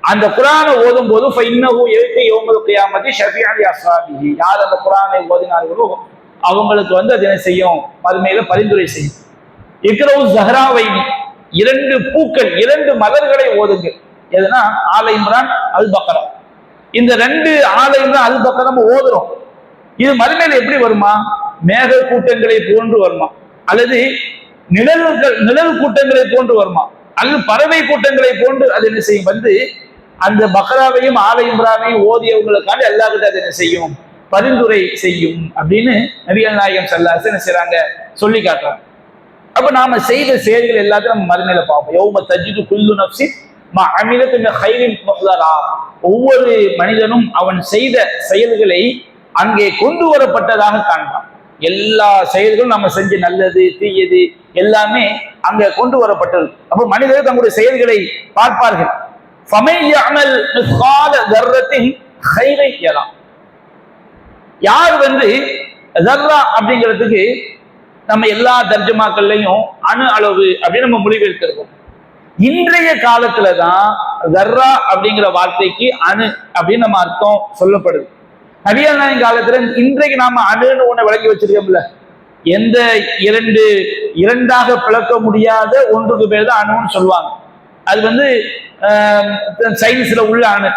அந்த குர்ஆனை ஓதும் போது ஃபைன்னஹு யஅதி யௌமல் கியாமத்தி ஷஃபீஅன் லி அஸ்ஹாபிஹி, யார் அந்த குர்ஆனை ஓதினார்களோ அவங்களுக்கு அது என்ன செய்யும், மறுமையில பரிந்துரை செய்யும். இக்ரவு ஸஹ்ராவைனி, இரண்டு பூக்கள், இரண்டு மலர்களை ஓதுங்கள். எதுனா ஆல இம்ரான் அல் பக்ரா, இந்த ரெண்டு ஆல இம்ரான் அல் பக்ரா நம்ம ஓதுறோம். இது மறுமையில எப்படி வருமா, மேக கூட்டங்களை போன்று வருமா, அல்லது நிழல் கூட்டங்களை போன்று வருமா, அல்லது பறவை கூட்டங்களை போன்று அது என்ன செய்யும், அந்த பக்ராவையும் ஆல இம்ரானையும் ஓதியவங்களுக்காண்டி அல்லாஹ் கிட்ட அது என்ன செய்யும், பரிந்துரை செய்யும் அப்படின்னு நபிகள் நாயகம் ஸல்லல்லாஹு அலைஹி வஸல்லம் என்ன செய்றாங்க, சொல்லி காட்டுறாங்க. அப்ப நாம செய்த செயல்கள் எல்லாத்தையும் நம்ம மறுமையில பார்ப்போம். யௌம தஜிது குல்லு நஃப்ஸின் மா அமிலத் மின் கைரின் முஹ்தரா, ஒவ்வொரு மனிதனும் அவன் செய்த செயல்களை அங்கே கொண்டு வரப்பட்டதாக காண்பான். எல்லா செயல்களும் நம்ம செஞ்ச நல்லது தீயது எல்லாமே அங்க கொண்டு வரப்பட்டது. அப்ப மனிதர்கள் தங்களுடைய செயல்களை பார்ப்பார்கள். யார் தர்ரா அப்படிங்கிறதுக்கு நம்ம எல்லா தர்ஜமாக்கள்லையும் அணு அளவு அப்படின்னு நம்ம முடிவெடுத்திருக்கோம். இன்றைய காலத்துலதான் தர்ரா அப்படிங்கிற வார்த்தைக்கு அணு அப்படின்னு நம்ம அர்த்தம் சொல்லப்படுது. நபிகள் நாயகம் காலத்துல இன்றைக்கு நாம அணுன்னு ஒண்ணு விளக்கி வச்சிருக்கோம்ல, எந்த இரண்டாக பிளக்க முடியாத ஒன்றுக்கு பேர் தான் அணுன்னு சொல்லுவாங்க. அது சயின்ஸ்ல உள்ள அணு.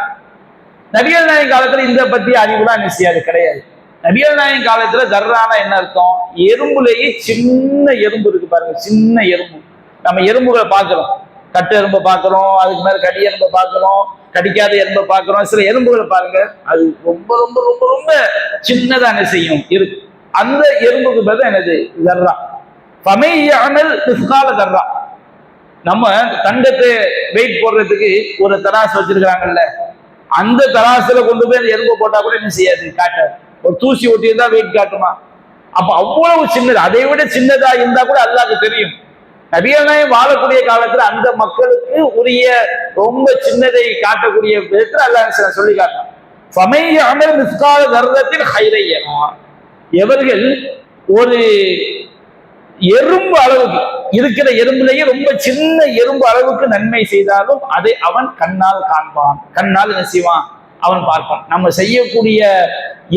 நபிகள் நாயகம் காலத்துல இந்த பத்தி அறிவுலாம் என்ன செய்யாது, கிடையாது. நபிகள் நாயகம் காலத்துல தர்ரானா என்ன அர்த்தம், எறும்புலேயே சின்ன எறும்பு இருக்கு பாருங்க, சின்ன எறும்பு. நம்ம எறும்புகளை பார்க்கிறோம், கட்டு எறும்பை பார்க்கிறோம், அதுக்கு மேல கடி எறும்பை பார்க்கிறோம், கடிக்காத எறும்பை பார்க்கிறோம். சில எறும்புகளை பாருங்க, அது ரொம்ப ரொம்ப ரொம்ப ரொம்ப சின்னதா என்ன செய்யும் இருக்கு. அந்த எறும்புக்கு பேர் என்னது, தர்ரா. ஃபமையஅமல் மிஸ்கால தர்ரா. நம்ம தங்கத்தை வெயிட் போடுறதுக்கு ஒரு தராசு வச்சிருக்கிறாங்கல்ல, அந்த தராசுல கொண்டு போய் அந்த எறும்பை போட்டா கூட என்ன செய்யாது, காட்டாது. ஒரு தூசி ஒட்டியிருந்தா வெயிட் காட்டுமா? அப்ப அவ்வளவு சின்னது, அதை விட சின்னதா இருந்தா கூட அல்லாஹ்வுக்கு தெரியும். நபிகள் நாயகம் வாழக்கூடிய காலத்துல அந்த மக்களுக்கு உரிய ரொம்ப சின்னதை காட்டக்கூடிய விதத்துல அல்லாஹ் சொல்லி காட்டான். ஃபமையஅமல் மிஸ்கால தர்ரத்தின் கைரை யரா. எவர்கள் ஒரு எறும்பு அளவுக்கு இருக்கிற எறும்புலேயே ரொம்ப சின்ன எறும்பு அளவுக்கு நன்மை செய்தாலும் அதை அவன் கண்ணால் காண்பான், கண்ணால் என்ன செய்வான், அவன் பார்ப்பான். நம்ம செய்யக்கூடிய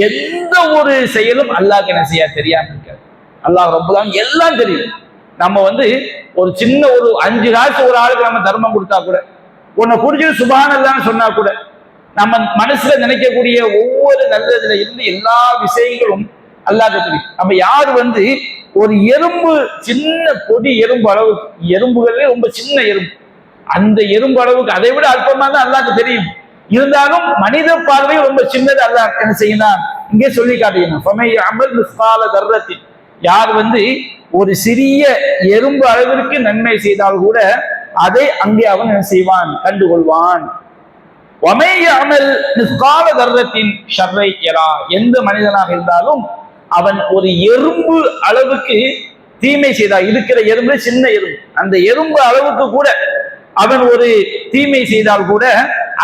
எந்த ஒரு செயலும் அல்லாஹ்க்கு என்ன செய்ய தெரியாம இருக்காது. அல்லாஹ் ரப்பல் எல்லாம் தெரியும். நம்ம ஒரு சின்ன ஒரு 5 காசு ஒரு ஆளுக்கு நம்ம தர்மம் கொடுத்தா கூட, உன்னை குறிச்சு சுப்ஹானல்லாஹ்னு சொன்னா கூட, நம்ம மனசுல நினைக்கக்கூடிய ஒவ்வொரு நல்லதுல இருந்து எல்லா விஷயங்களும் அல்லாஹ்க்கு தெரியும். அப்ப யார் ஒரு எறும்பு, சின்ன பொடி எறும்பு அளவுக்கு, எறும்புகளே ரொம்ப சின்ன எறும்பு, அந்த எறும்பு அளவுக்கு அதை விட அல்பமா தான் அல்லாஹ்க்கு தெரியும். இருந்தாலும் மனித பார்வை ரொம்ப சின்னது அல்லாஹ் என்ன செய்யலாம் இங்கே சொல்லி காட்டுகிறான். யார் ஒரு சிறிய எறும்பு அளவிற்கு நன்மை செய்தால் கூட அதை அங்கே அவன் என்ன செய்வான், கண்டுகொள்வான். எந்த மனிதனாக இருந்தாலும் அவன் ஒரு எறும்பு அளவுக்கு தீமை செய்தால், இருக்கிற எறும்பு சின்ன எறும்பு, அந்த எறும்பு அளவுக்கு கூட அவன் ஒரு தீமை செய்தால் கூட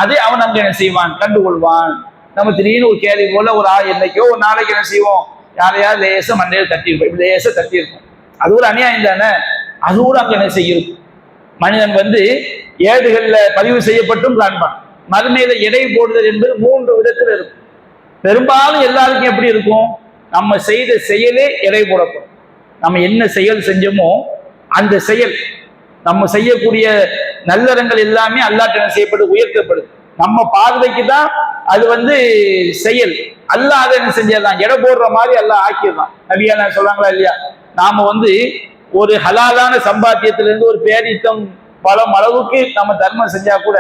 அதை அவன் அங்க என்ன செய்வான், கண்டுகொள்வான். நம்ம திடீர்னு ஒரு கேள்வி போல ஒரு என்னைக்கோ ஒரு நாளைக்கு என்ன செய்வோம், யாரையாவது லேச மண்டையில் தட்டியிருப்போம், இப்படி லேச தட்டியிருப்போம், அது ஒரு அநியாயம் தானே. அது கூட அங்க என்ன செய்யும், மனிதன் ஏடுகள்ல பதிவு செய்யப்பட்டும் காண்பான். மறுமையில எடை போடுதல் என்பது 3 விதத்தில் இருக்கும். பெரும்பாலும் எல்லாருக்கும் எப்படி இருக்கும், நம்ம செய்த செயலே எடை போடப்படும். நம்ம என்ன செயல் செஞ்சோமோ அந்த செயல், நம்ம செய்யக்கூடிய நல்லறங்கள் எல்லாமே அல்லாஹ் என்ன செய்யப்படு, உயர்த்தப்படுது. நம்ம பார்வைக்கு தான் அது செயல், அல்லாஹ் அதை என்ன செஞ்சிடலாம், எடை போடுற மாதிரி அல்லாஹ் ஆக்கிடலாம். நபியா சொல்றாங்களா இல்லையா, நாம ஒரு ஹலாலான சம்பாத்தியத்திலிருந்து ஒரு பேரித்தம் பலம் அளவுக்கு நம்ம தர்மம் செஞ்சா கூட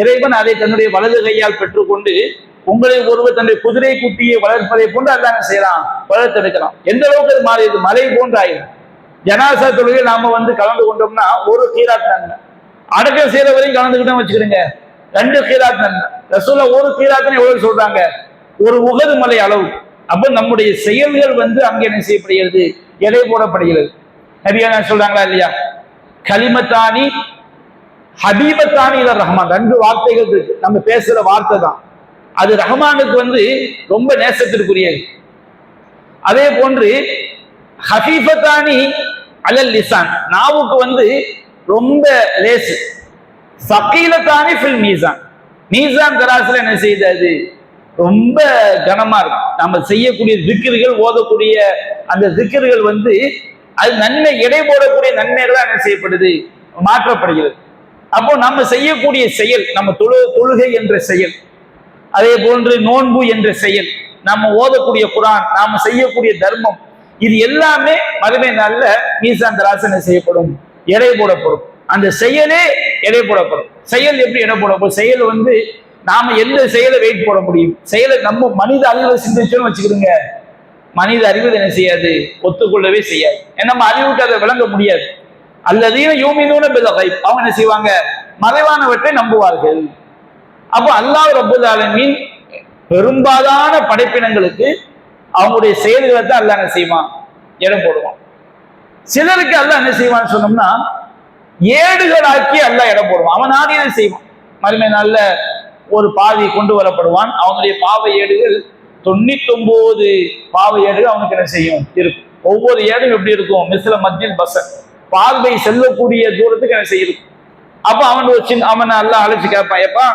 இறைவன் அதை தன்னுடைய வலது கையால் பெற்றுக்கொண்டு உங்களை ஒருவர் தன்னுடைய குதிரை குட்டியை வளர்ப்பதை போன்று அல்லாஹ் செய்யலாம், வளர்த்தெடுக்கலாம். எந்த அளவுக்கு அது மாறியது, மலை போன்று ஆயிடும். ஜனாசா தொழுகையில் நாம கலந்து கொண்டோம்னா ஒரு கீராத் நன்மை, அடக்கம் செய்யற வரையும் கலந்துக்கிட்டோம் வச்சுக்கிறீங்க 2 கீராத் நன்மை. ரசூலா ஒரு கீராத்னு எவ்வளவு சொல்றாங்க, ஒரு உகது மலை அளவு. அப்ப நம்முடைய செயல்கள் அங்கே என்ன செய்யப்படுகிறது, எடை போடப்படுகிறது. நபியா சொல்றாங்களா இல்லையா, கலிமத்தானி ஹபீபத்தானி இல ரஹ்மான், 2 வார்த்தைகள் இருக்கு. நம்ம பேசுற வார்த்தை தான் அது ரஹ்மானுக்கு ரொம்ப நேசத்திற்குரியது. அதே போன்று ஹபீபத்தானி அலல் லிசான், நாவுக்கு ரொம்ப லேசு. சகீலத்தானி ஃபில் மீசான், மீசான் தராசுல என்ன செய்தது, ரொம்ப கனமா இருக்கும். நம்ம செய்யக்கூடிய திக்ர்கள், ஓதக்கூடிய அந்த திக்ர்கள் அது நன்மை, எடை போடக்கூடிய நன்மைகள் என்ன செய்யப்படுது, மாற்றப்படுகிறது. அப்போ நம்ம செய்யக்கூடிய செயல், நம்ம தொழுகை என்ற செயல், அதே போன்று நோன்பு என்ற செயல், நம்ம ஓதக்கூடிய குரான், நாம செய்யக்கூடிய தர்மம், இது எல்லாமே மறுமை நாள்ல மீசான் தராசனை செய்யப்படும், எடை போடப்படும். அந்த செயலே எடை போடப்படும். செயல் எப்படி எடை போடப்படும், செயல் நாம எந்த செயலை வெயிட் போட முடியும், செயலை நம்ம மனித அறிவை சிந்திச்சோன்னு வச்சுக்கிடுங்க, மனித அறிவு என்ன செய்யாது, ஒத்துக்கொள்ளவே செய்யாது. நம்ம அறிவுக்கு அதை விளங்க முடியாது. அல்லதீன யூமினூன பில் கைப், அவங்க என்ன செய்வாங்க, மறைவானவற்றை நம்புவார்கள். அப்போ அல்லாஹ் ரப்பல் ஆலமீன் பெரும்பாலான படைப்பினங்களுக்கு அவங்களுடைய செயல்களை தான் அல்லாஹ் என்ன செய்வான், இடம் போடுவான். சிலருக்கு அல்லாஹ் என்ன செய்வான்னு சொன்னோம்னா ஏடுகளாக்கி அல்லாஹ் இடம் போடுவான். அவன் ஆதியை செய்வான். மறுமை நாள்ல ஒரு பாவி கொண்டு வரப்படுவான். அவனுடைய பாவ ஏடுகள் 99 பாவ ஏடுகள் அவனுக்கு என்ன செய்யும், இருக்கும். ஒவ்வொரு ஏடும் எப்படி இருக்கும், மிஸ்ல மத்தியில் பசன், பார்வை செல்லக்கூடிய தூரத்துக்கு என்ன செய்யும். அப்ப அவன் ஒரு அவனை எல்லாம் அழைச்சு கேட்பான், எப்பா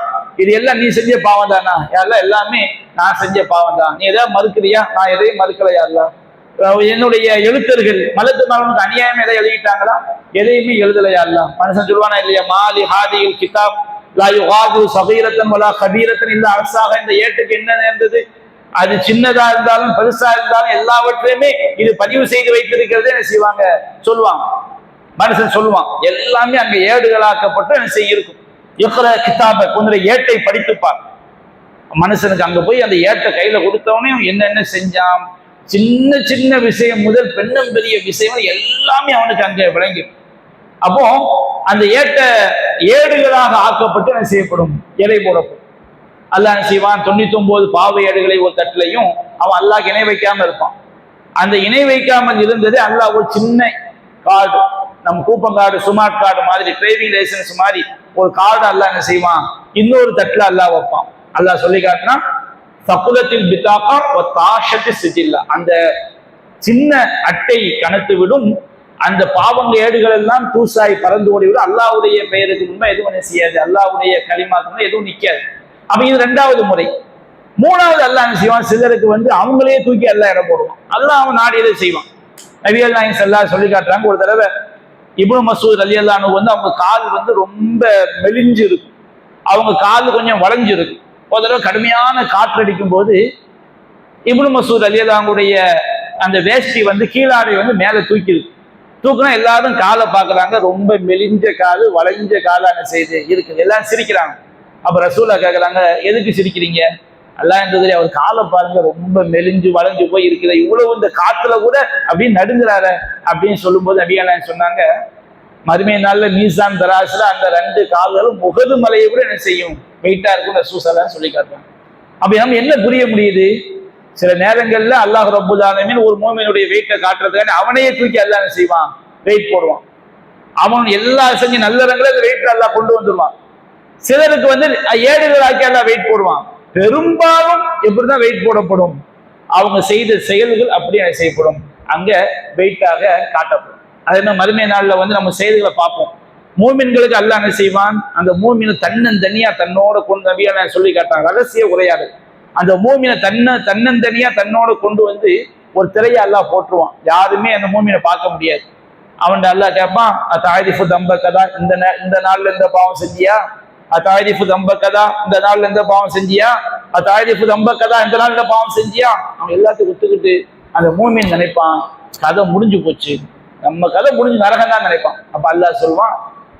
இது எல்லாம் நீ செஞ்ச பாவம் தானா, யாரெல்லாம் எல்லாமே நான் செஞ்ச பாவம் தான், நீ எதாவது மறுக்கிறியா, நான் எதையும் மறுக்கல யாரெல்லாம். என்னுடைய எழுத்தர்கள் மலத்து மாணவனுக்கு அநியாயம் எதை எழுதிட்டாங்களா, எதையுமே எழுதலையா இல்ல. மனுஷன் சொல்லுவானா இல்லையா, மாலி ஹாதியில் கிதாப் லா யுகாது சகீரத்தன் வலா கபீரத்தன் இல்ல அரசாக, இந்த ஏட்டுக்கு என்ன நேர்ந்தது, அது சின்னதா இருந்தாலும் பெருசா இருந்தாலும் எல்லாவற்றையுமே இது பதிவு செய்து வைத்திருக்கிறதே என்ன செய்வாங்க, சொல்லுவாங்க. மனுஷன் சொல்லுவான், எல்லாமே அங்க ஏடுகளாக்கப்பட்டு என்ன செய்ய இருக்கும். இக்ர கிதாப, கொஞ்சம் ஏட்டை படித்துப்பார். மனுஷனுக்கு அங்க போய் அந்த ஏட்டை கையில கொடுத்தவனே என்னென்ன செஞ்சான், சின்ன சின்ன விஷயம் முதல் பெண்ணும் பெரிய விஷயம் எல்லாமே அவனுக்கு அங்கே விளங்கிடும். அப்போ அந்த ஏடுகளாக ஆக்கப்பட்டு என்ன செய்யப்படும், எடை போடப்படும். அல்லாஹ் என்ன செய்வான், 99 பாவ ஏடுகளை ஒரு தட்டிலையும் அவன் அல்லாஹ் இணை வைக்காம இருப்பான். அந்த இணை வைக்காமல் இருந்தது அல்லாஹ் ஒரு சின்ன கார்டு, நம்ம கூப்பன் கார்டு, ஸ்மார்ட் கார்டு மாதிரி, டிரைவிங் லைசன்ஸ் மாதிரி ஒரு கார்டு அல்லாஹ் என்ன செய்வான், இன்னொரு தட்டுல அல்லாஹ் வைப்பான். அல்லாஹ் சொல்லி காட்டினா சகுலத்தில் பித்தாக்கா தாஷத்து சிஜில்லா, அந்த சின்ன அட்டை கணத்து விடும், அந்த பாவங்க ஏடுகள் எல்லாம் தூசாய் பறந்து ஓடிவிடும். அல்லாஹ்வுடைய பெயருக்கு முன்பு எதுவும் செய்யாது, அல்லாஹ்வுடைய கலிமாக்கு எதுவும் நிற்காது. அப்ப இது 2வது முறை. 3வது அல்லாஹ் என்ன செய்வான், சிலருக்கு அவங்களே தூக்கி அல்லாஹ் இடம் போடுவான். அல்லாஹ் அவன் நாடியதை செய்வான். நபிகள் நாயகம் ஸல்லல்லாஹு அலைஹி சொல்லி காட்டுறாங்க, ஒரு தடவை இப்னு மஸ்ஊத் ரலியல்லாஹு அன்ஹு அவங்க கால் ரொம்ப மெலிஞ்சு இருக்கும், அவங்க கால் கொஞ்சம் வளைஞ்சு இருக்கும். ஒரு தடவை கடுமையான காற்றடிக்கும் போது இப்னு மஸ்ஊத் ரலியல்லாஹு அன்ஹுடைய அந்த வேஷ்டி கீழாடை மேல தூக்கி இருக்கு. தூக்குனா எல்லாரும் காலை பார்க்கறாங்க, ரொம்ப மெலிஞ்ச காலு, வளைஞ்ச காலா என்ன செய்து இருக்குது. எல்லாரும் சிரிக்கிறாங்க. அப்ப ரசூலா கேட்கறாங்க, எதுக்கு சிரிக்கிறீங்க, அல்லாஹ் இருந்தது அவர் காலை பாருங்க ரொம்ப மெலிஞ்சு வளைஞ்சு போய் இருக்குது, இவ்வளவு இந்த காத்துல கூட அப்படின்னு நடுங்குறாரு அப்படின்னு சொல்லும் போது நபிகள் சொன்னாங்க, மறுமை நாள்ல மீசான் தராசுல அந்த 2 கால்களும் உஹது மலையை கூட என்ன செய்யும், வெயிட்டா இருக்கும் ரசூலுல்லாஹ் சொல்லி காட்டுறாங்க. அப்ப நம்ம என்ன புரிய முடியுது, சில நேரங்கள்ல அல்லாஹ் ரப்பல் ஆலமீன் ஒரு மூமினுடைய வெயிட்டை காட்டுறதுக்காக அவனையே தூக்கி அல்லாஹ் என்ன செய்வான், வெயிட் போடுவான். அவன் எல்லா செஞ்ச நல்லறங்களும் அந்த வெயிட் அல்லாஹ் கொண்டு வந்துருவான். சிலருக்கு ஏடுகளாக்கி அல்லாஹ் வெயிட் போடுவான். பெரும்பாலும் எப்படிதான் வெயிட் போடப்படும், அவங்க செய்த செயல்கள் அப்படியே செய்யப்படும், அங்க வெயிட்டாக காட்டப்படும். அது என்ன மறுமை நாள்ல நம்ம செய்திகளை பார்ப்போம். மூமின்களுக்கு அல்லாஹ் என்ன செய்வான், அந்த மூமினை தன்னந்தனியா தன்னோட கொண்டு நபியா சொல்லி காட்டாங்க, ரகசிய உரையாடல். அந்த மூமினை தன்னந்தனியா தன்னோட கொண்டு ஒரு திரையை அல்லாஹ் போட்டுருவான். யாருமே அந்த மூமினை பார்க்க முடியாது. அவன் அல்லாஹ் கேட்பான், தாயிஃபு தம்ப கதா, இந்த நாள்ல இந்த பாவம் செஞ்சியா, தாயிஃபு தம்ப கதா, இந்த நாள்ல எந்த பாவம் செஞ்சியா, தாயிஃபு தம்ப கதா, இந்த நாள் இந்த பாவம் செஞ்சியா. அவன் எல்லாத்தையும் ஒத்துக்கிட்டு அந்த மூமின் நினைப்பான், கதை முடிஞ்சு போச்சு, நம்ம கதை முடிஞ்சு நரகம் தான் நினைப்பான். அப்ப அல்லாஹ் சொல்வான்,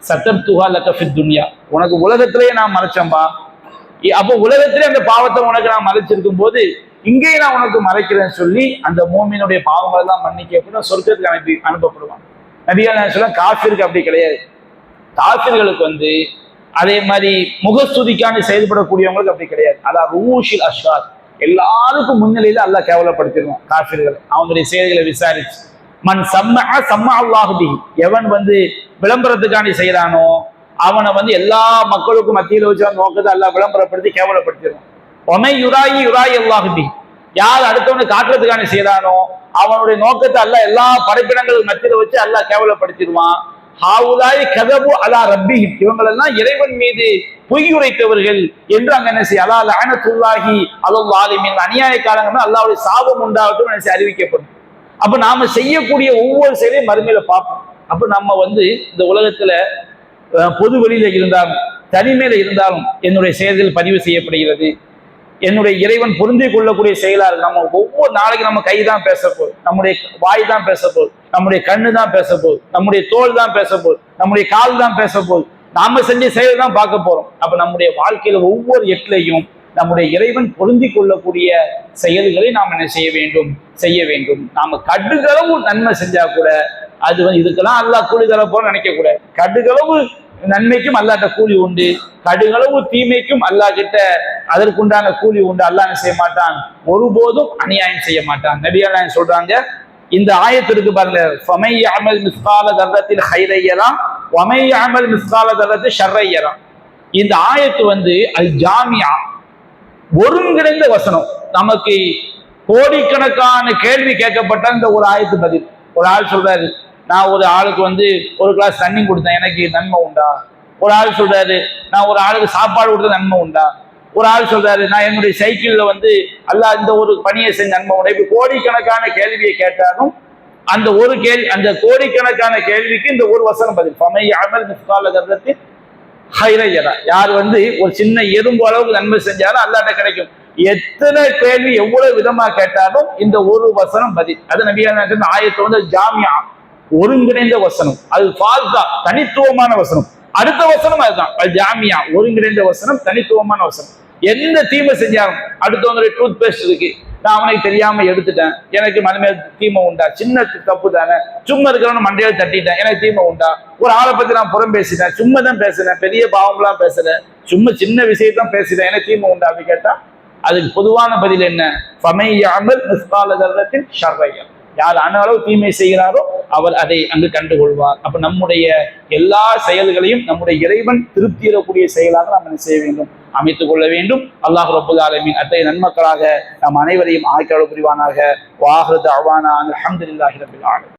சத்தர் துஹா லக ஃபித் துன்யா, உனக்கு உலகத்திலேயே நான் மறைச்சேன்பா. அப்போ உலகத்திலே அந்த பாவத்தை உனக்கு நான் மறைச்சிருக்கும் போது இங்கேயே நான் உனக்கு மறைக்கிறேன்னு சொல்லி அந்த மூமினுடைய பாவங்களை தான் மன்னிக்க சொர்க்கத்துக்கு அனுப்பப்படுவான். நபிகள் சொல்ல காஃபிருக்கு அப்படி கிடையாது. காஃபிர்களுக்கு அதே மாதிரி முகஸ்துதிக்கான செயல்படக்கூடியவங்களுக்கு அப்படி கிடையாது. அதான் ரூஷில் அஷ்ராத், எல்லாருக்கும் முன்னிலையில அல்லாஹ் கேவலப்படுத்திடுவான் காஃபிர்களை அவனுடைய செயல்களை விசாரிச்சு. மன் சம்மா அல்லாஹு பிஹி, எவன் விளம்பரத்துக்காண்டி செய்யறானோ அவனை எல்லா மக்களுக்கும் மத்தியில வச்சு நோக்கத்தை அல்லாஹ் விளம்பரப்படுத்தி கேவலப்படுத்திடுவான். ஒமை யுராயி யுராயி அல்லாஹு பிஹி, யார் அடுத்தவனை காட்டுறதுக்காண்டி செய்யறானோ அவனுடைய நோக்கத்தை அல்லாஹ் எல்லா படைப்பினங்களுக்கு மத்தியில வச்சு அல்லாஹ் கேவலப்படுத்திடுவான். ஹாவுலாய் கதபு அலா ரப்பிஹிம், இவங்களெல்லாம் இறைவன் மீது பொய் உரைத்தவர்கள் என்று அங்க என்ன செய்ய, அலா லஅனத்துல்லாஹி அலல் ஆலிமீன், அநியாய காலங்கள் அல்லாஹ்வுடைய சாபம் உண்டாகட்டும் என்ன அறிவிக்கப்படும். அப்ப நாம செய்யக்கூடிய ஒவ்வொரு செயலையும் மறுமையில பார்ப்போம். அப்ப நம்ம இந்த உலகத்துல பொது வெளியில இருந்தாலும் தனிமையில இருந்தாலும் என்னுடைய செயல்கள் பதிவு செய்யப்படுகிறது. என்னுடைய இறைவன் பொருந்தி கொள்ளக்கூடிய செயலாக நம்ம ஒவ்வொரு நாளைக்கு நம்ம கை தான் பேச போகுது, நம்முடைய வாய் தான் பேச போகுது, நம்முடைய கண்ணு தான் பேச போகுது, நம்முடைய தோல் தான் பேச போகுது, நம்முடைய கால் தான் பேச போகுது, நாம செஞ்ச செயல் தான் பார்க்க போறோம். அப்ப நம்முடைய வாழ்க்கையில ஒவ்வொரு எட்டிலையும் நம்முடைய இறைவன் பொருந்தி கொள்ளக்கூடிய செயல்களை நாம் என்ன செய்ய வேண்டும். நாம கடுகளவு நன்மை செஞ்சா கூட அது இதுக்கெல்லாம் அல்லாஹ் கூலி தரப்போன்னு நினைக்க கூடாது. கடுகளவு நன்மைக்கும் அல்லாஹ்ட்ட கூலி உண்டு, கடுகளவு தீமைக்கும் அல்லாஹ் கிட்ட அதற்குண்டான கூலி உண்டு. அல்லாஹ் என்ன செய்ய மாட்டான், ஒருபோதும் அநியாயம் செய்ய மாட்டான். நபிகள் சொல்றாங்க, இந்த ஆயத்திற்கு பாருங்க, ஃபமை யஅமல் மிஸ்கால தர்ரத்தில் கைரன் யரா வமை யஅமல் மிஸ்கால தர்ரத்தில் ஷர்ரன் யரா. இந்த ஆயத்து அல் ஜாமியா, ஒருங்கிணைந்த வசனம். நமக்கு கோடிக்கணக்கான கேள்வி கேட்கப்பட்ட இந்த ஒரு ஆயத்து பதில். ஒரு ஆள் சொல்றாரு, நான் ஒரு ஆளுக்கு ஒரு கிளாஸ் தண்ணி கொடுத்தேன், எனக்கு நன்மை உண்டா? ஒரு ஆள் சொல்றாரு, நான் ஒரு ஆளுக்கு சாப்பாடு கொடுத்த நன்மை உண்டா? ஒரு ஆள் சொல்றாரு, நான் என்னுடைய சைக்கிள்ல அல்லாஹ் இந்த ஒரு பணியை செஞ்ச நன்மை உண்டா? இப்ப கோடிக்கணக்கான கேள்வியை கேட்டாலும் அந்த ஒரு கேள்வி, அந்த கோடிக்கணக்கான கேள்விக்கு இந்த ஒரு வசனம் பதில். ஃபமை யஅமல் மிஸ்கால தர்ரத்தில் கைரன் யரா, யார் ஒரு சின்ன எறும்பு அளவுக்கு நன்மை செஞ்சாலும் அல்லாஹ்ட்ட கிடைக்கும். எத்தனை கேள்வி எவ்வளவு விதமா கேட்டாலும் இந்த ஒரு வசனம் பதில். அது நபிகள் ஆயத்து ஜாமியா, ஒருங்கிணைந்த வசனம். அது ஃபால்தா, தனித்துவமான வசனம். அடுத்த வசனம் அதுதான் ஜாமியா, ஒருங்கிணைந்த வசனம், தனித்துவமான வசனம். எந்த தீமை செஞ்சாலும், அடுத்தவங்களுடைய டூத் பேஸ்ட் இருக்கு, நான் அவனுக்கு தெரியாம எடுத்துட்டேன், எனக்கு மனமே தீமை உண்டா? சின்ன தப்பு தானே, சும்மா இருக்கிறவன மண்டையில தட்டிட்டேன், எனக்கு தீமை உண்டா? ஒரு ஆளை பத்தி நான் புறம் பேசிட்டேன், சும்மா தான் பேசுறேன், பெரிய பாவம்லாம் பேசுறேன், சும்மா சின்ன விஷயத்தான் பேசுறேன், எனக்கு தீமை உண்டா அப்படின்னு கேட்டா அதுக்கு பொதுவான பதில் என்ன? ஃபமை யஅமல் மிஸ்கால தர்ரத்தில் ஷர்ரன் யரா, யார் அளவு தீமை செய்கிறாரோ அவர் அதை அங்கு கண்டுகொள்வார். அப்ப நம்முடைய எல்லா செயல்களையும் நம்முடைய இறைவன் திருப்தியிடக்கூடிய செயலாக நாம் செய்ய வேண்டும், அமைத்துக் கொள்ள வேண்டும். அல்லாஹ் ரப்பல் ஆலமீன் அத்தகைய நன்மக்களாக நம் அனைவரையும் ஆக்கிரல் புரிவானாக. வாஹிரு தஅவானா அல்ஹம்துலில்லாஹி ரப்பில் ஆலமீன்.